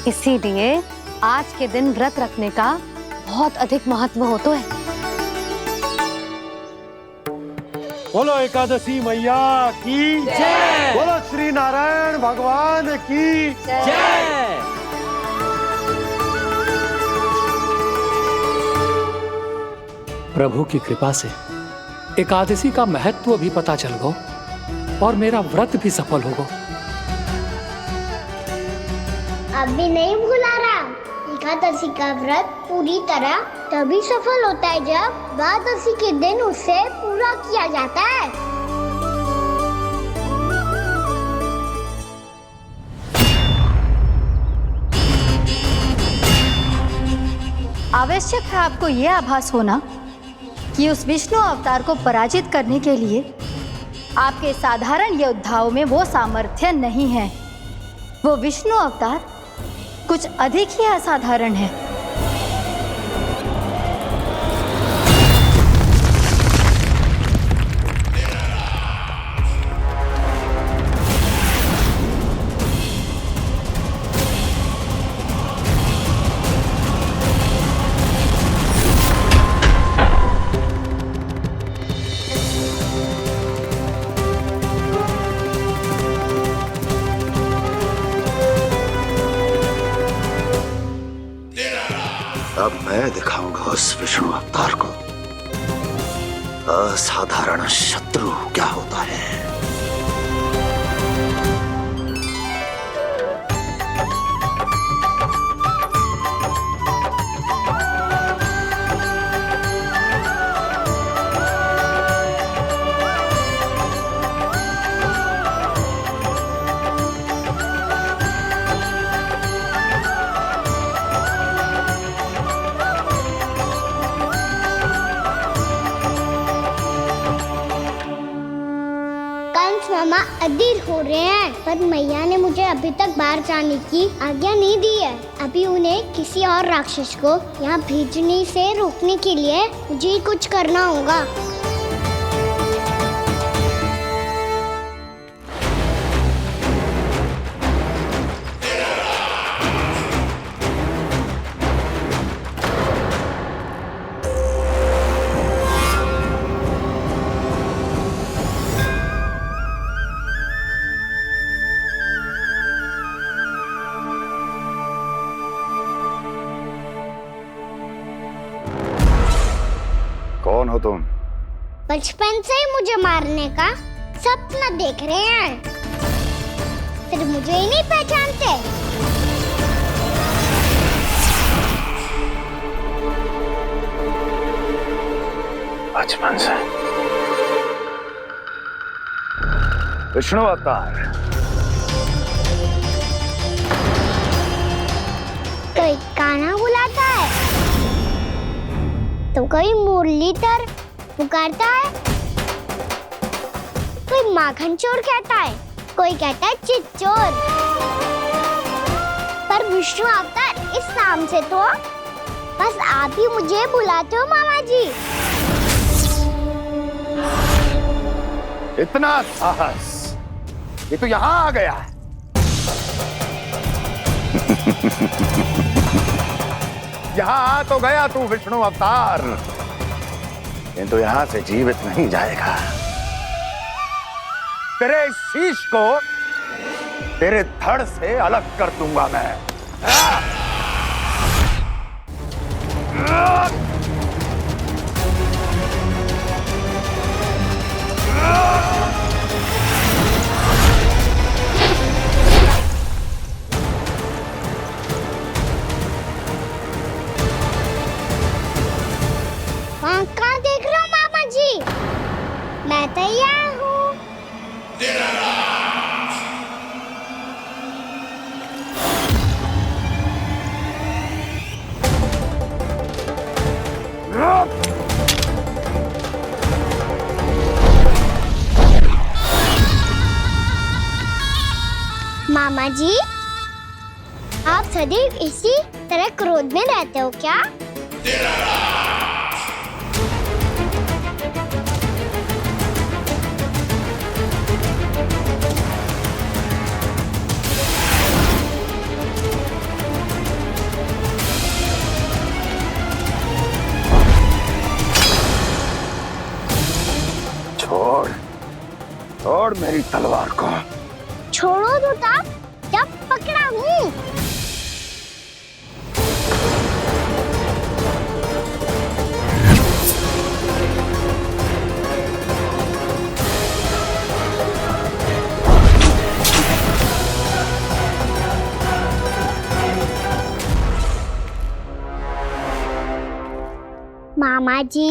इसीलिए आज के दिन व्रत रखने का बहुत अधिक महत्व होता है। बोलो एकादशी मैया की जय। बोलो श्री नारायण भगवान की जय। प्रभु की कृपा से एकादशी का महत्व भी पता चल गो और मेरा व्रत भी सफल हो गो। अभी नहीं भूला राम, एकादशी का व्रत पूरी तरह तभी सफल होता है जब द्वादशी के दिन उसे पूरा किया जाता है। आवश्यक है आपको यह आभास होना कि उस विष्णु अवतार को पराजित करने के लिए आपके साधारण योद्धाओं में वो सामर्थ्य नहीं है। वो विष्णु अवतार कुछ अधिक ही असाधारण है। अब मैं दिखाऊंगा उस विष्णु अवतार को असाधारण शत्रु क्या होता है। मामा अधीर हो रहे हैं, पर मैया ने मुझे अभी तक बाहर जाने की आज्ञा नहीं दी है। अभी उन्हें किसी और राक्षस को यहाँ भेजने से रोकने के लिए मुझे कुछ करना होगा। कौन हो तुम? बचपन से ही मुझे मारने का सपना देख रहे हैं, फिर मुझे ही नहीं पहचानते। बचपन से विष्णु अवतार। कोई कान्हा बुलाता है तो कोई मुरलीधर पुकारता है, कोई माखन चोर कहता है, कोई कहता है चिच्चोर। पर विष्णु अवतार इस नाम से तो बस आप ही मुझे बुलाते हो मामा जी। इतना साहस, ये तो यहां आ गया है। यहां आ तो गया तू विष्णु अवतार, किंतु यहां से जीवित नहीं जाएगा। तेरे इस शीश को तेरे धड़ से अलग कर दूंगा मैं। वहाँ कहाँ देख रहे हो मामा जी? मैं तैयार हूँ। मामा जी, आप सदैव इसी तरह क्रोध में रहते हो क्या? छोड़, छोड़ मेरी तलवार को। छोड़ो तो तब जब पकड़ा हूँ। मामा जी,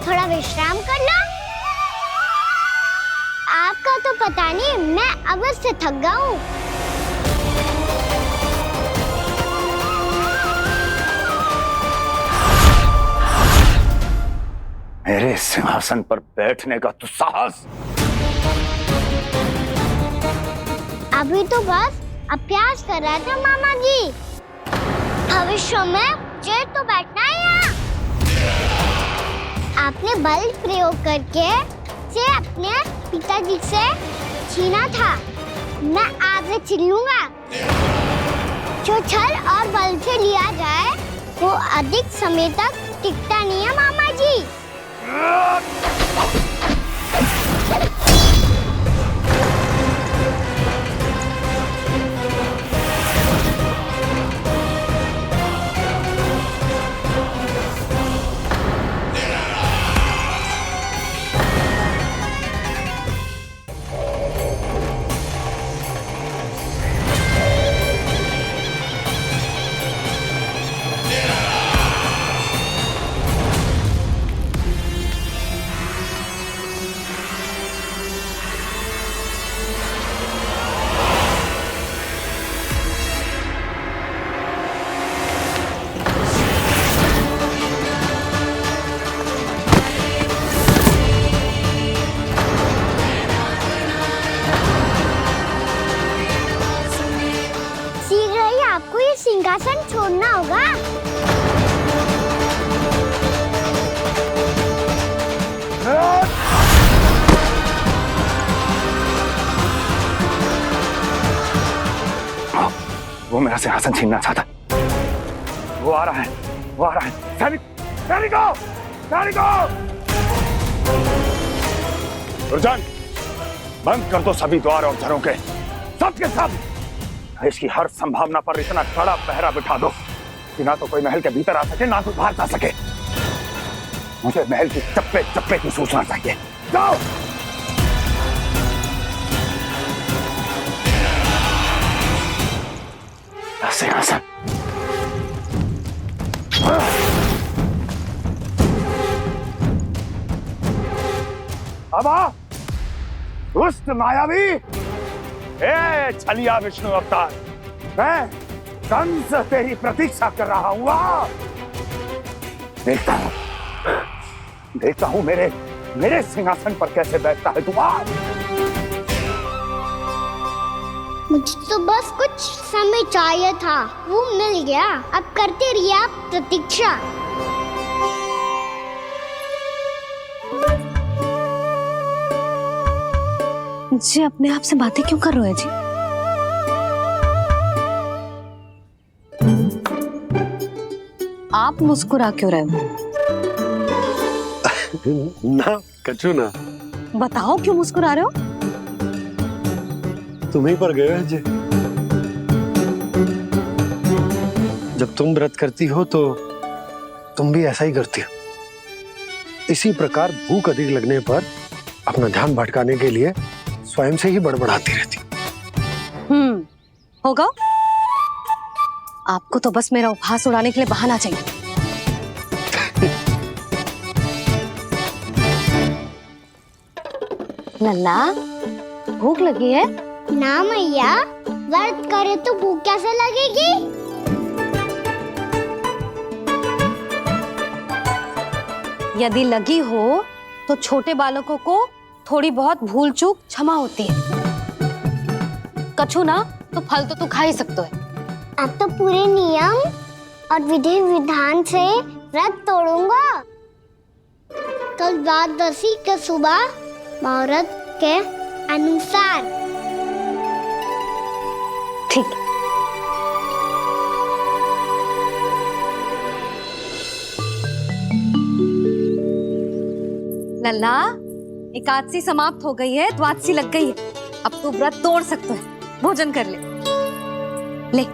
थोड़ा विश्राम कर लो। आपका तो पता नहीं, मैं अवश्य थक गया हूँ। मेरे सिंहासन पर बैठने का तू साहस? अभी तो बस अभ्यास कर रहा था मामा जी। भविष्य में मुझे तो बैठना है यहाँ। आपने बल प्रयोग करके से अपने पिताजी से छीना था, मैं आपसे छीन लूंगा। जो छल और बल से लिया जाए वो अधिक समय तक टिकता नहीं है मामा जी। सिंहासन छोड़ना होगा। वो मेरा सिंहासन छीनना चाहता। वो आ रहा है, वो आ रहा है। सैनिकों, दुर्जन, बंद कर दो सभी द्वार और घरों के, सब के सब। इसकी हर संभावना पर इतना कड़ा पहरा बिठा दो कि ना तो कोई महल के भीतर आ सके, ना तो बाहर जा सके। मुझे महल की चप्पे चप्पे की सूचना चाहिए। जाओ। सिंहासन। अब आ, दुष्ट मायावी, छलिया विष्णु अवतार, मैं कंस तेरी प्रतीक्षा कर रहा हूँ। देखता हूँ मेरे सिंहासन पर कैसे बैठता है तू। मुझे तो बस कुछ समय चाहिए था, वो मिल गया। अब करते रहिए आप प्रतीक्षा। जी अपने आप से बातें क्यों कर रहे हो जी? आप मुस्कुरा क्यों रहे हो? ना कछु ना। बताओ क्यों मुस्कुरा रहे हो? तुम्हीं पर गए हैं जी। जब तुम व्रत करती हो तो तुम भी ऐसा ही करती हो। इसी प्रकार भूख अधिक लगने पर अपना ध्यान भटकाने के लिए स्वयं से ही बड़बड़ाती रहती। होगा। आपको तो बस मेरा उपहास उड़ाने के लिए बहाना चाहिए। लल्ला, भूख लगी है? ना मैया, व्रत करे तो भूख कैसे लगेगी? यदि लगी हो तो छोटे बालकों को थोड़ी बहुत भूल चूक क्षमा होती है। कछु ना तो फल तो तू खा ही सकते है। अब तो पूरे नियम और विधि विधान से व्रत तोड़ूंगा। कल द्वादशी के सुबह मुहूर्त के अनुसार। ठीक। लल्ला, एकादशी समाप्त हो गई है, द्वादशी लग गई है। अब तू व्रत तोड़ सकते है। भोजन कर ले। ले।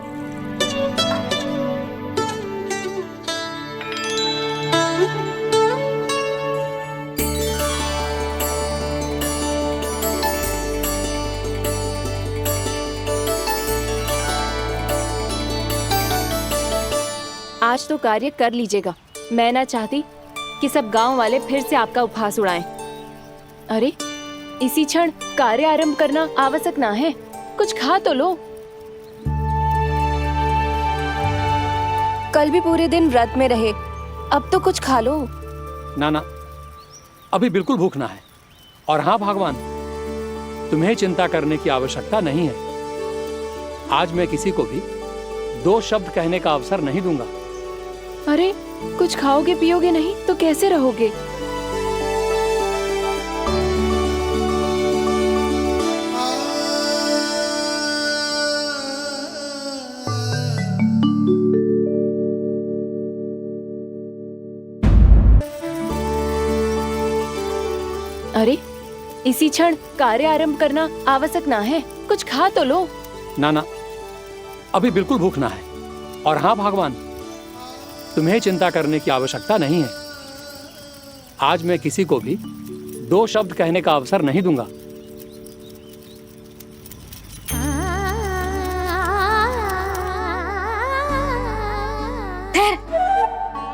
आज तो कार्य कर लीजिएगा। मैं ना चाहती कि सब गांव वाले फिर से आपका उपहास उड़ाएं। अरे, इसी क्षण कार्य आरंभ करना आवश्यक ना है। कुछ खा तो लो। कल भी पूरे दिन व्रत में रहे, अब तो कुछ खा लो। ना ना, अभी बिल्कुल भूख ना है। और हाँ भगवान, तुम्हें चिंता करने की आवश्यकता नहीं है। आज मैं किसी को भी 2 शब्द कहने का अवसर नहीं दूंगा। अरे, कुछ खाओगे पियोगे नहीं तो कैसे रहोगे? अरे, इसी क्षण कार्य आरंभ करना आवश्यक ना है। कुछ खा तो लो। ना ना, अभी बिल्कुल भूख ना है। और हाँ भगवान, तुम्हें चिंता करने की आवश्यकता नहीं है। आज मैं किसी को भी 2 शब्द कहने का अवसर नहीं दूंगा।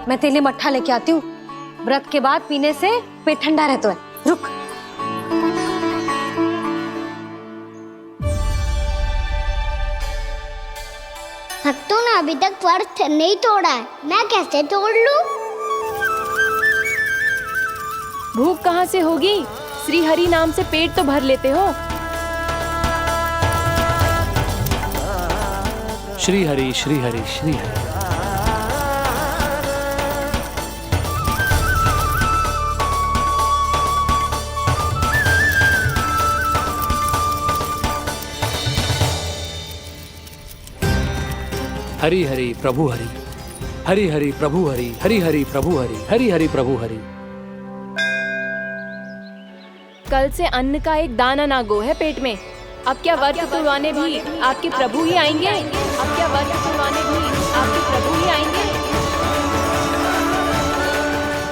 मैं तेरे लिए मट्ठा लेके आती हूँ। व्रत के बाद पीने से पेट ठंडा रहता है। रुक। भक्तों ने अभी तक व्रत नहीं तोड़ा है, मैं कैसे तोड़ लूं? भूख कहाँ से होगी? श्री हरि नाम से पेट तो भर लेते हो। श्री हरि श्री हरि श्री हरि। हरि हरि प्रभु हरि, हरि हरि प्रभु हरि, हरि हरि प्रभु हरि, हरि हरि प्रभु हरि। कल से अन्न का एक दाना ना गो है पेट में। अब क्या व्रत तुड़वाने भी आपके प्रभु ही आएंगे? अब क्या व्रत तुड़वाने भी आपके प्रभु ही आएंगे?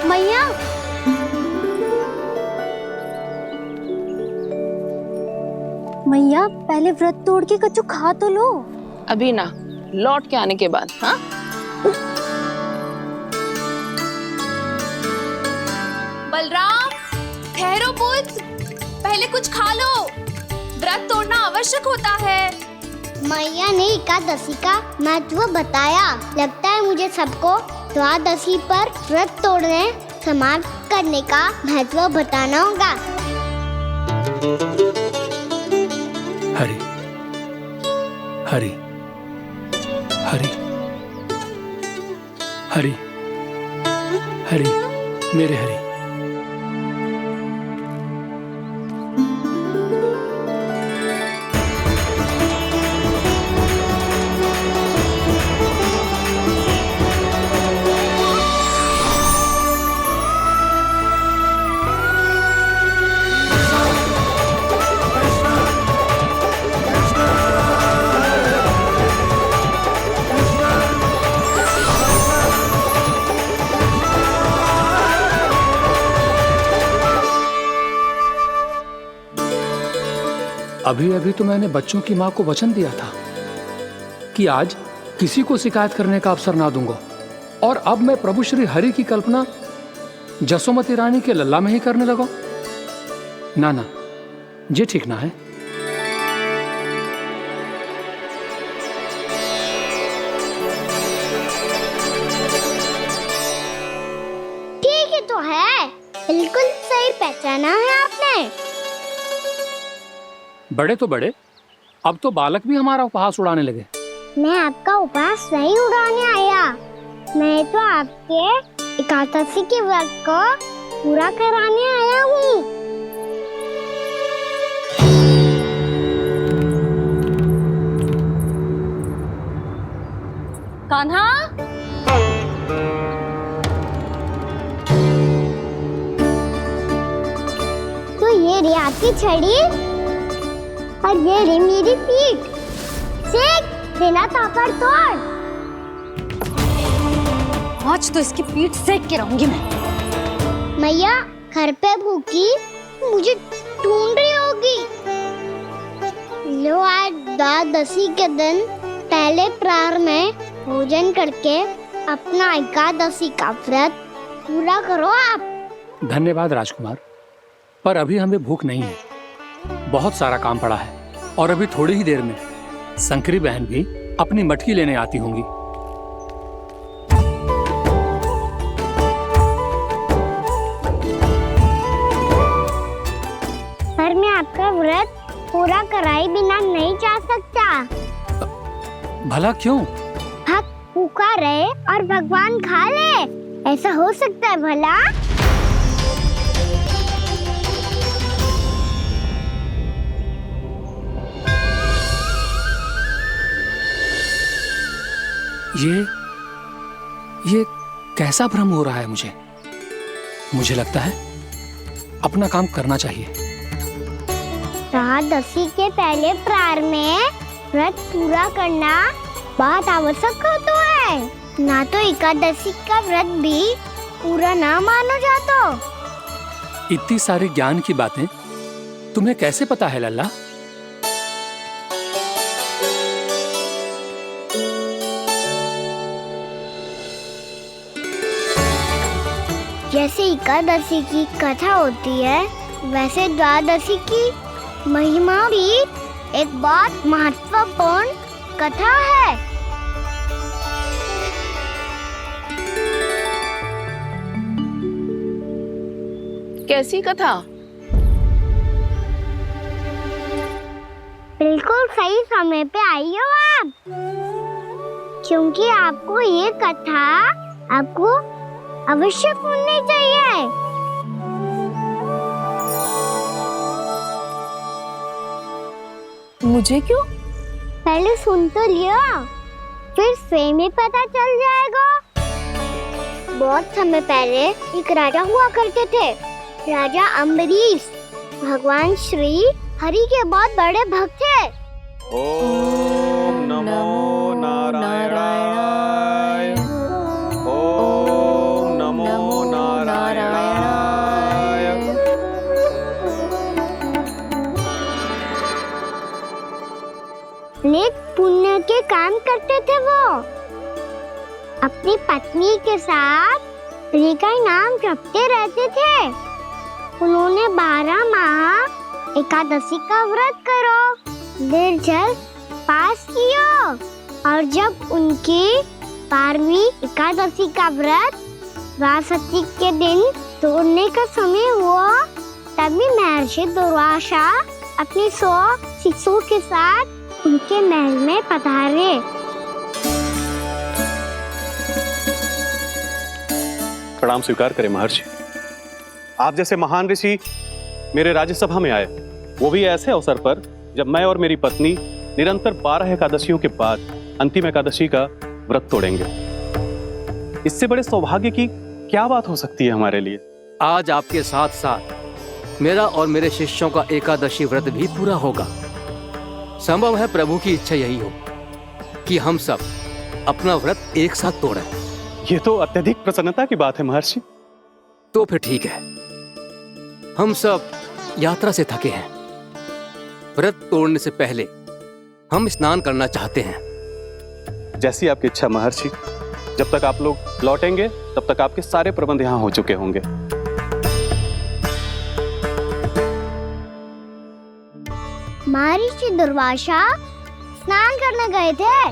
मैया, मैया पहले व्रत तोड़ के कछु खा तो लो। अभी ना, लौट के आने के बाद। हाँ, बलराम, ठहरो पुत्र, पहले कुछ खा लो। व्रत तोड़ना आवश्यक होता है। मैया ने एकादशी का महत्व बताया। लगता है मुझे सबको द्वादशी पर व्रत तोड़ने समाप्त करने का महत्व बताना होगा। हरि हरि हरि हरि हरि मेरे हरि। अभी अभी तो मैंने बच्चों की मां को वचन दिया था कि आज किसी को शिकायत करने का अवसर ना दूंगा, और अब मैं प्रभु श्री हरि की कल्पना जसोमती रानी के लल्ला में ही करने लगा। ना ना, ये ठीक ना है। ठीक ही तो है, बिल्कुल सही पहचाना है आपने। बड़े तो बड़े, अब तो बालक भी हमारा उपहास उड़ाने लगे। मैं आपका उपहास नहीं उड़ाने आया, मैं तो आपके एकादशी के व्रत को पूरा कराने आया हूँ। कान्हा, तो ये रे आपकी छड़ी और ये रे मेरी पीठ। सेक बिना ताकत तोड़। आज तो इसकी पीठ सेक के रहूंगी मैं। मैया घर पे भूखी मुझे ढूंढ रही होगी। लो आज द्वादशी के दिन पहले प्रहर में भोजन करके अपना एकादशी का व्रत पूरा करो आप। धन्यवाद राजकुमार, पर अभी हमें भूख नहीं है, बहुत सारा काम पड़ा है, और अभी थोड़ी ही देर में शंकरी बहन भी अपनी मटकी लेने आती होंगी। पर मैं आपका व्रत पूरा कराए बिना नहीं जा सकता। भला क्यों? भक्त भूखा रहे और भगवान खा ले, ऐसा हो सकता है भला? ये कैसा भ्रम हो रहा है मुझे लगता है अपना काम करना चाहिए। द्वादशी के पहले प्रहर में व्रत पूरा करना बहुत आवश्यक होता है, ना तो एकादशी का व्रत भी पूरा ना मानो जातो। इतनी सारी ज्ञान की बातें तुम्हें कैसे पता है लल्ला? जैसे एकादशी की कथा होती है, वैसे द्वादशी की महिमा भी एक बहुत महत्वपूर्ण कथा है। कैसी कथा? बिल्कुल सही समय पे आई हो आप, क्योंकि आपको ये कथा आपको अवश्य सुननी चाहिए। मुझे क्यों? पहले सुन तो लियो, फिर स्वयं ही पता चल जाएगा। बहुत समय पहले एक राजा हुआ करते थे, राजा अम्बरीश। भगवान श्री हरि के बहुत बड़े भक्त थे। ओम नमो नारायणाय। ओम नमो नारायणाय। नेक पुण्य के काम करते थे वो। अपनी पत्नी के साथ हरि का नाम जपते रहते थे। उन्होंने 12 माह एकादशी का व्रत करो निर्जल पास किया, और जब उनकी 12वीं एकादशी का व्रत द्वादशी के दिन तोड़ने का समय हुआ, तभी महर्षि दुर्वासा अपने 100 शिष्यों के साथ उनके महल में पधारे। प्रणाम स्वीकार करें महर्षि। आप जैसे महान ऋषि मेरे राज्यसभा में आए, वो भी ऐसे अवसर पर जब मैं और मेरी पत्नी निरंतर 12 एकादशियों के बाद अंतिम एकादशी का व्रत तोड़ेंगे। इससे बड़े सौभाग्य की क्या बात हो सकती है हमारे लिए। आज आपके साथ साथ मेरा और मेरे शिष्यों का एकादशी व्रत भी पूरा होगा। संभव है प्रभु की इच्छा यही हो कि हम सब अपना व्रत एक साथ तोड़ें। ये तो अत्यधिक प्रसन्नता की बात है महर्षि। तो फिर ठीक है, हम सब यात्रा से थके हैं। व्रत तोड़ने से पहले हम स्नान करना चाहते हैं। जैसी आपकी इच्छा महर्षि। जब तक आप लोग लौटेंगे तब तक आपके सारे प्रबंध यहाँ हो चुके होंगे। महर्षि दुर्वासा स्नान करने गए थे,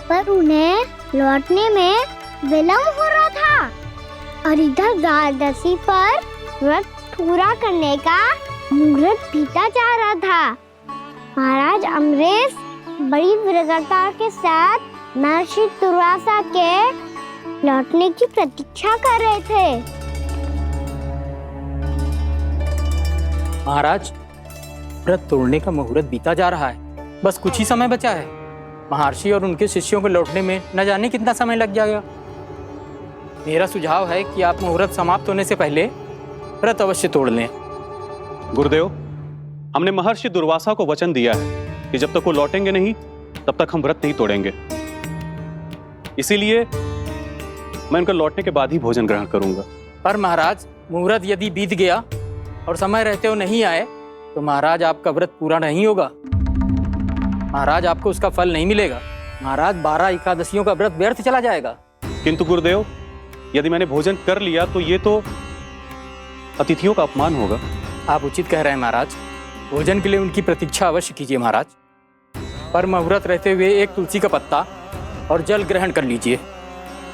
पर उन्हें लौटने में विलंब हो रहा था और इधर द्वादशी पर व्रत पूरा करने का मुहूर्त बीता जा रहा था। महाराज अमरेश बड़ी विरगता के साथ महर्षि दुर्वासा के लौटने की प्रतीक्षा कर रहे थे। महाराज, व्रत तोड़ने का मुहूर्त बीता जा रहा है। बस कुछ ही समय बचा है। महर्षि और उनके शिष्यों को लौटने में न जाने कितना समय लग जाएगा। मेरा सुझाव है कि आप मुहूर्त समाप्त होने से पहले व्रत अवश्य तोड़ लें। गुरुदेव, हमने महर्षि दुर्वासा को वचन दिया है कि जब तक वो लौटेंगे नहीं तब तक हम व्रत नहीं तोड़ेंगे। इसीलिए मैं उनके लौटने के बाद ही भोजन ग्रहण करूंगा। पर महाराज, मुहूर्त यदि बीत गया और समय रहते हो नहीं आए तो महाराज आपका व्रत पूरा नहीं होगा। महाराज, आपको उसका फल नहीं मिलेगा। महाराज, 12 एकादशियों का व्रत व्यर्थ चला जाएगा। किंतु गुरुदेव, यदि मैंने भोजन कर लिया तो ये तो अतिथियों का अपमान होगा। आप उचित कह रहे हैं महाराज। भोजन के लिए उनकी प्रतीक्षा अवश्य कीजिए महाराज। पर मुहूर्त रहते हुए एक तुलसी का पत्ता और जल ग्रहण कर लीजिए।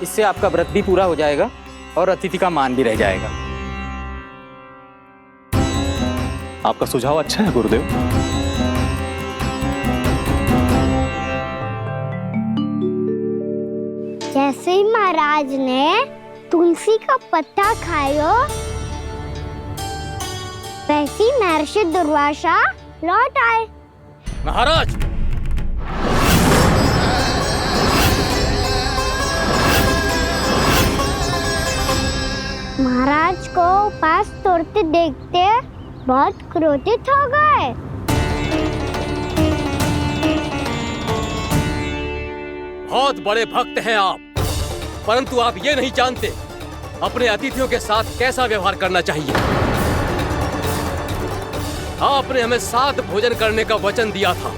इससे आपका व्रत भी पूरा हो जाएगा और अतिथि का मान भी रह जाएगा। आपका सुझाव अच्छा है गुरुदेव। जैसे ही महाराज ने तुलसी का पत्ता खाया, वैसे ही महर्षि दुर्वासा लौट आए। महाराज, महाराज को उपास तोड़ते देखते बहुत क्रोधित हो गए। बहुत बड़े भक्त हैं आप, परंतु आप ये नहीं जानते अपने अतिथियों के साथ कैसा व्यवहार करना चाहिए। आपने हमें साथ भोजन करने का वचन दिया था,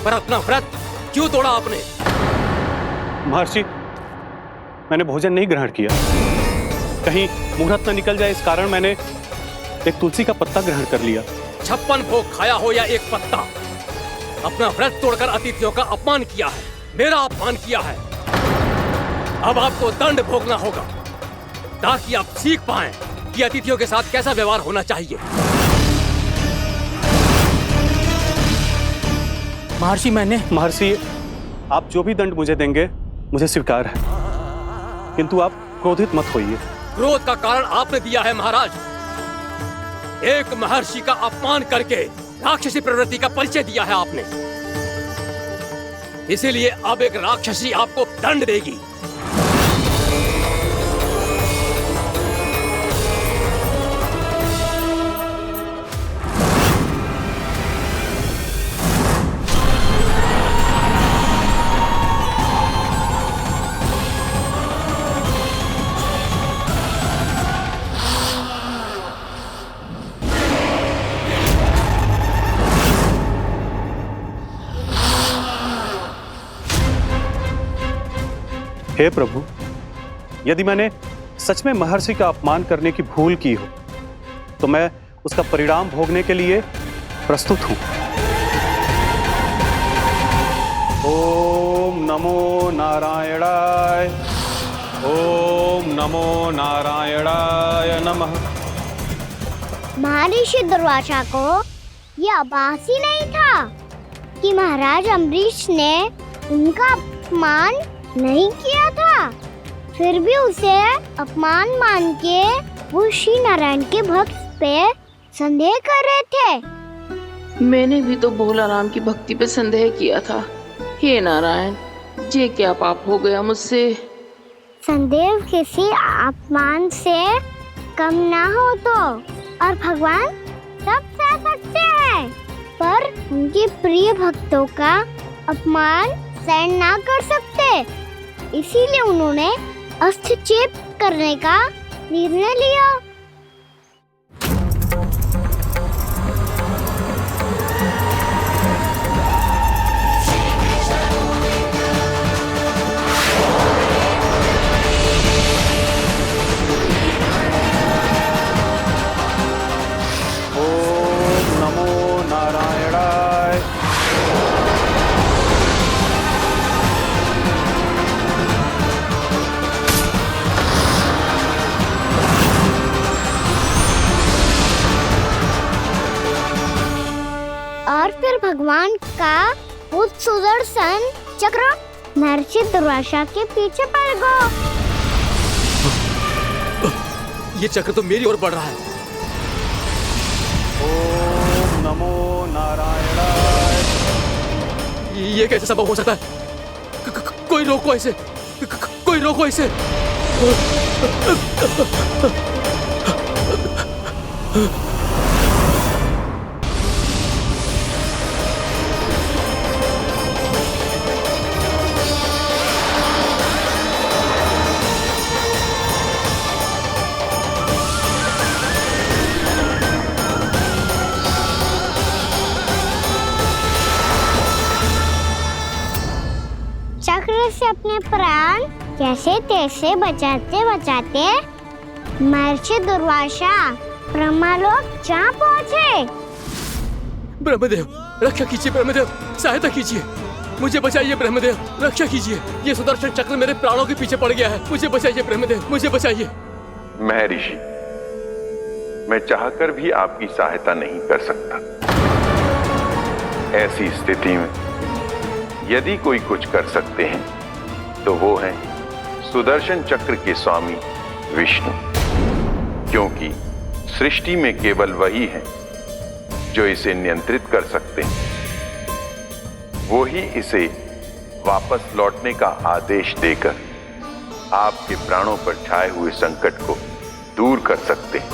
पर अपना व्रत क्यों तोड़ा आपने? महर्षि, मैंने भोजन नहीं ग्रहण किया। कहीं मुहूर्त न निकल जाए इस कारण मैंने एक तुलसी का पत्ता ग्रहण कर लिया। 56 भोग खाया हो या एक पत्ता, अपना व्रत तोड़कर अतिथियों का अपमान किया है, मेरा अपमान किया है। अब आपको दंड भोगना होगा ताकि आप सीख पाएं कि अतिथियों के साथ कैसा व्यवहार होना चाहिए। महर्षि, आप जो भी दंड मुझे देंगे मुझे स्वीकार है, किंतु आप क्रोधित मत होइए। क्रोध का कारण आपने दिया है महाराज। एक महर्षि का अपमान करके राक्षसी प्रवृत्ति का परिचय दिया है आपने। इसीलिए अब एक राक्षसी आपको दंड देगी। हे प्रभु, यदि मैंने सच में महर्षि का अपमान करने की भूल की हो तो मैं उसका परिणाम भोगने के लिए प्रस्तुत हूं। ओम नमो नारायणाय, ओम नमो नारायणाय नमः। महर्षि दुर्वासा को यह आभास ही नहीं था कि महाराज अम्बरीश ने उनका अपमान नहीं किया था, फिर भी उसे अपमान मान के वो श्री नारायण के भक्त पे संदेह कर रहे थे। मैंने भी तो भोला राम की भक्ति पे संदेह किया था। हे नारायण, ये क्या पाप हो गया मुझसे? संदेह किसी अपमान से कम ना हो तो, और भगवान सब सह सकते हैं, पर उनके प्रिय भक्तों का अपमान सहन ना कर सकते, इसीलिए उन्होंने हस्तक्षेप करने का निर्णय लिया। ओम नमो नारायणाय। और फिर भगवान का वो सुदर्शन चक्र महर्षि दुर्वासा के पीछे पड़ गया। ये चक्र तो मेरी ओर बढ़ रहा है। ओम नमो नारायणाय। ये कैसे संभव हो सकता है? कोई रोको इसे, कोई रोको इसे। चक्र से अपने प्राण कैसे तैसे बचाते बचाते महर्षि दुर्वासा ब्रह्मलोक जा पहुँचे। ब्रह्मदेव, रक्षा कीजिए ब्रह्मदेव, सहायता कीजिए, मुझे बचाइए ब्रह्मदेव, रक्षा कीजिए। ये सुदर्शन चक्र मेरे प्राणों के पीछे पड़ गया है, मुझे बचाइए ब्रह्मदेव, मुझे बचाइए। महर्षि, मैं चाहकर भी आपकी सहायता नहीं कर सकता। ऐसी स्थिति में यदि कोई कुछ कर सकते हैं तो वो है सुदर्शन चक्र के स्वामी विष्णु, क्योंकि सृष्टि में केवल वही है जो इसे नियंत्रित कर सकते हैं। वो ही इसे वापस लौटने का आदेश देकर आपके प्राणों पर छाए हुए संकट को दूर कर सकते हैं।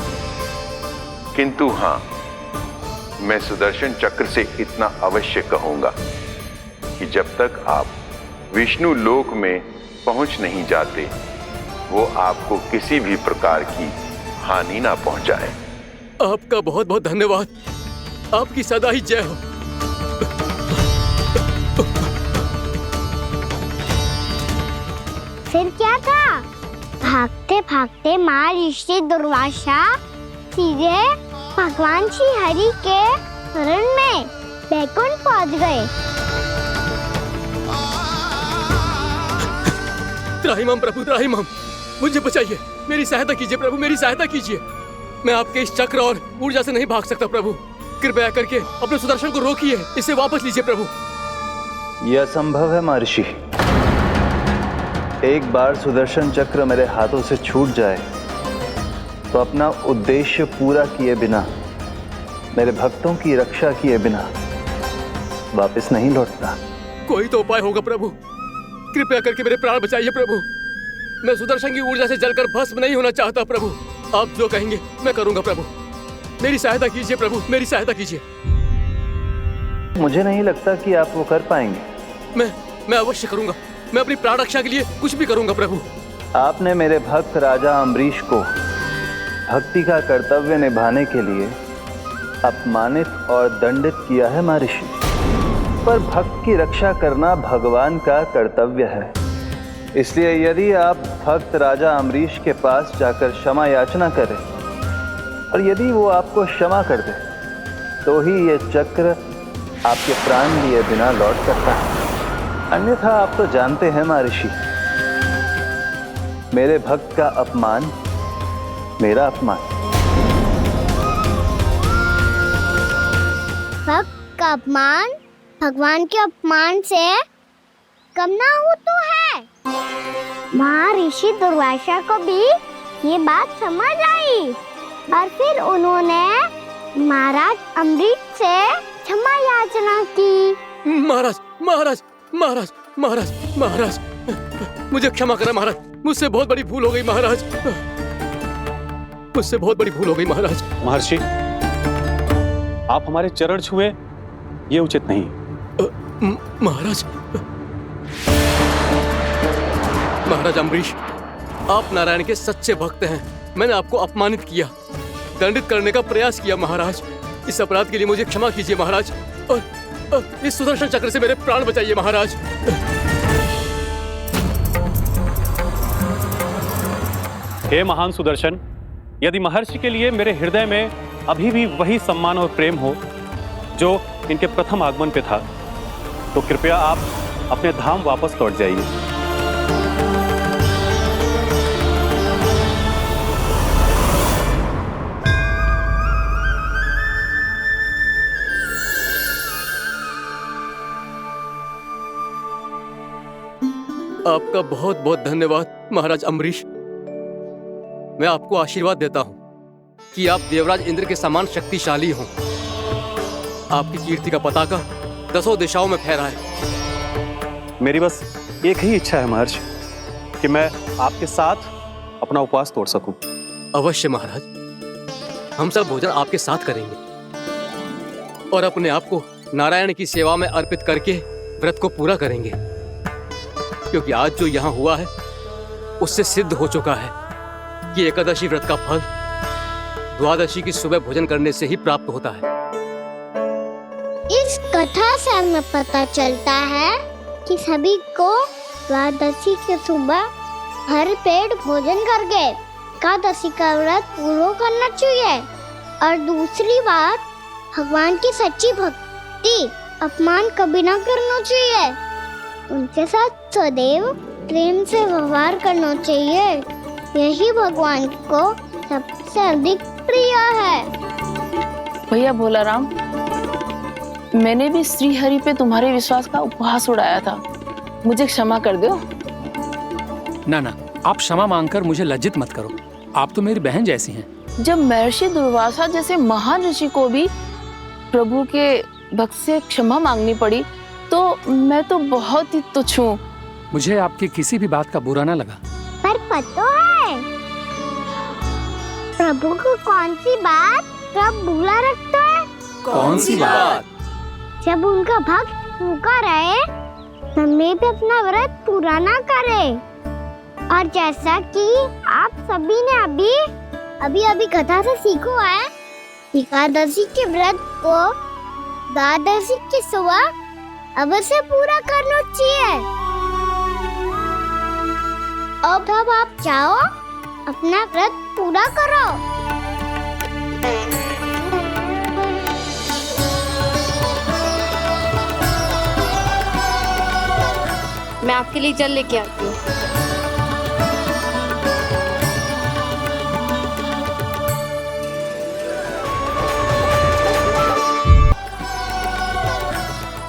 किंतु हां, मैं सुदर्शन चक्र से इतना अवश्य कहूंगा कि जब तक आप विष्णु लोक में पहुंच नहीं जाते, वो आपको किसी भी प्रकार की हानि ना पहुंचाए। आपका बहुत बहुत धन्यवाद, आपकी सदा ही जय हो। फिर क्या था? भागते भागते महर्षि दुर्वासा सीधे भगवान श्री हरि के शरण में बैकुंठ पहुंच गए। त्राहिमाम प्रभु, त्राहिमाम, मुझे बचाइए, मेरी सहायता कीजिए प्रभु, मेरी सहायता कीजिए। मैं आपके इस चक्र और ऊर्जा से नहीं भाग सकता प्रभु, कृपया करके अपने सुदर्शन को रोकिए, इसे वापस लीजिए प्रभु। यह असंभव है महर्षि। एक बार सुदर्शन चक्र मेरे हाथों से छूट जाए तो अपना उद्देश्य पूरा किए बिना, मेरे भक्तों की रक्षा किए बिना वापस नहीं लौटता। कोई तो उपाय होगा प्रभु, कृपया करके मेरे प्राण बचाइए प्रभु। मैं सुदर्शन की ऊर्जा से जलकर भस्म नहीं होना चाहता प्रभु। आप जो कहेंगे मैं करूंगा प्रभु, मेरी सहायता कीजिए प्रभु, मेरी सहायता कीजिए। मुझे नहीं लगता कि आप वो कर पाएंगे। मैं अवश्य करूंगा, मैं अपनी प्राण रक्षा के लिए कुछ भी करूंगा प्रभु। आपने मेरे भक्त राजा अम्बरीश को भक्ति का कर्तव्य निभाने के लिए अपमानित और दंडित किया है महर्षि, पर भक्त की रक्षा करना भगवान का कर्तव्य है। इसलिए यदि आप भक्त राजा अम्बरीश के पास जाकर क्षमा याचना करें और यदि वो आपको क्षमा कर दे तो ही ये चक्र आपके प्राण लिए बिना लौट सकता है। अन्यथा आप तो जानते हैं महर्षि, मेरे भक्त का अपमान मेरा अपमान। भक्त का अपमान भगवान के अपमान से कम ना हो तो है। महर्षि दुर्वासा को भी ये बात समझ आई और फिर उन्होंने महाराज अम्बरीश से क्षमा याचना की। महाराज महाराज महाराज महाराज महाराज, मुझे क्षमा करें महाराज, मुझसे बहुत बड़ी भूल हो गई महाराज, मुझसे बहुत बड़ी भूल हो गई महाराज। महर्षि, आप हमारे चरण छुए ये उचित नहीं। महाराज, महाराज अम्बरीश, आप नारायण के सच्चे भक्त हैं। मैंने आपको अपमानित किया, दंडित करने का प्रयास किया महाराज। इस अपराध के लिए मुझे क्षमा कीजिए महाराज, और इस सुदर्शन चक्र से मेरे प्राण बचाइए महाराज। हे महान सुदर्शन, यदि महर्षि के लिए मेरे हृदय में अभी भी वही सम्मान और प्रेम हो जो इनके प्रथम आगमन पे था, तो कृपया आप अपने धाम वापस लौट जाइए। आपका बहुत बहुत धन्यवाद महाराज अम्बरीश। मैं आपको आशीर्वाद देता हूं कि आप देवराज इंद्र के समान शक्तिशाली हों। आपकी कीर्ति का पताका 10 दिशाओं में फहराए। मेरी बस एक ही इच्छा है महर्षि, कि मैं आपके साथ अपना उपवास तोड़ सकूं। अवश्य महाराज, हम सब भोजन आपके साथ करेंगे और अपने आप को नारायण की सेवा में अर्पित करके व्रत को पूरा करेंगे, क्योंकि आज जो यहाँ हुआ है उससे सिद्ध हो चुका है कि एकादशी व्रत का फल द्वादशी की सुबह भोजन करने से ही प्राप्त होता है। इस कथा से हमें पता चलता है कि सभी को द्वादशी के सुबह भर पेट भोजन करके एकादशी का व्रत पूरा करना चाहिए। और दूसरी बात, भगवान की सच्ची भक्ति अपमान कभी ना करना चाहिए, उनके साथ सदैव प्रेम से व्यवहार करना चाहिए। यही भगवान को सबसे अधिक प्रिय है। भैया भोलाराम, मैंने भी श्री हरि पे तुम्हारे विश्वास का उपहास उड़ाया था, मुझे क्षमा कर दो। ना ना, आप क्षमा मांगकर मुझे लज्जित मत करो, आप तो मेरी बहन जैसी हैं। जब महर्षि दुर्वासा जैसे महान ऋषि को भी प्रभु के भक्त से क्षमा मांगनी पड़ी, तो मैं तो बहुत ही तुच्छ हूँ। मुझे आपकी किसी भी बात का बुरा ना लगा। पर पता है प्रभु को कौन सी बात कब बुरा रखता है? कौन सी बात? जब उनका भक्त भूखा रहे, हमें भी अपना व्रत पूरा ना करे। और जैसा कि आप सभी ने अभी कथा से सीखो है, एकादशी के व्रत को द्वादशी की सुबह अवश्य पूरा करना चाहिए। अब आप जाओ, अपना व्रत पूरा करो। मैं आपके लिए जल लेके आती हूँ।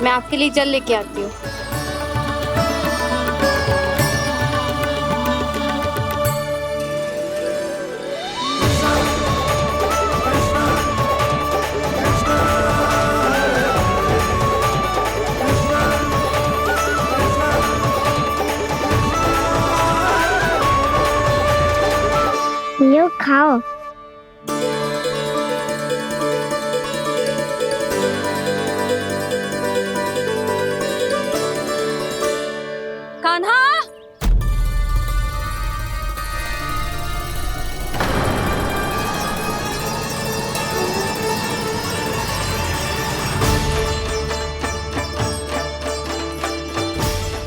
मैं आपके लिए जल लेके आती हूँ। यो खाओ। कान्हा,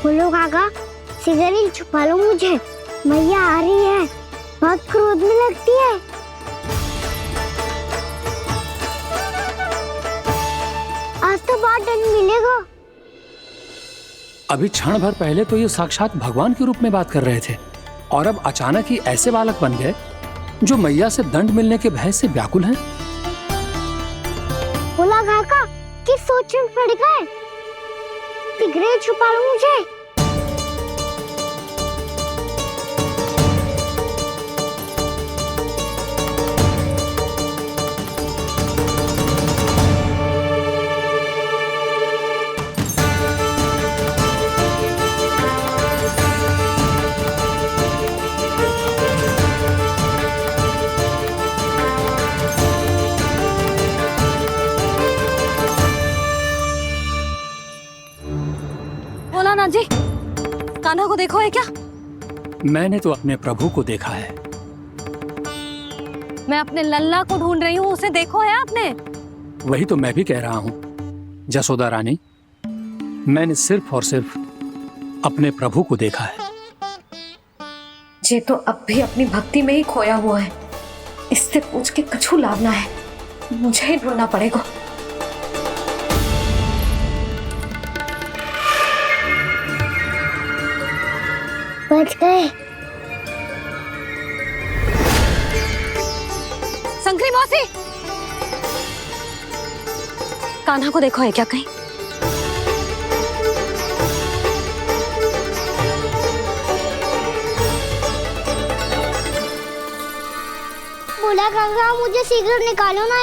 बोलो काका, सिगरेट छुपा लो मुझे, मैया आ रही है, बहुत क्रोध में लगती है। आज तो बहुत दंड मिलेगा। अभी क्षण भर पहले तो ये साक्षात भगवान के रूप में बात कर रहे थे, और अब अचानक ही ऐसे बालक बन गए जो मैया से दंड मिलने के भय से व्याकुल हैं। बोला काका, किस सोच में पड़ गए? दिख रहे, छुपा लो मुझे। भोलानाथ जी, कान्हा को देखो है क्या? मैंने तो अपने प्रभु को देखा है। मैं अपने लल्ला को ढूंढ रही हूँ, उसे देखो है आपने? वही तो मैं भी कह रहा हूँ जसोदा रानी, मैंने सिर्फ और सिर्फ अपने प्रभु को देखा है। ये तो अब भी अपनी भक्ति में ही खोया हुआ है। इससे पूछ के कछु लाभ ना है, मुझे ही ढूंढना पड़ेगा। बच गए। संकरी मौसी, कान्हा को देखो है क्या कहीं? बोला काका मुझे शीघ्र निकालो ना।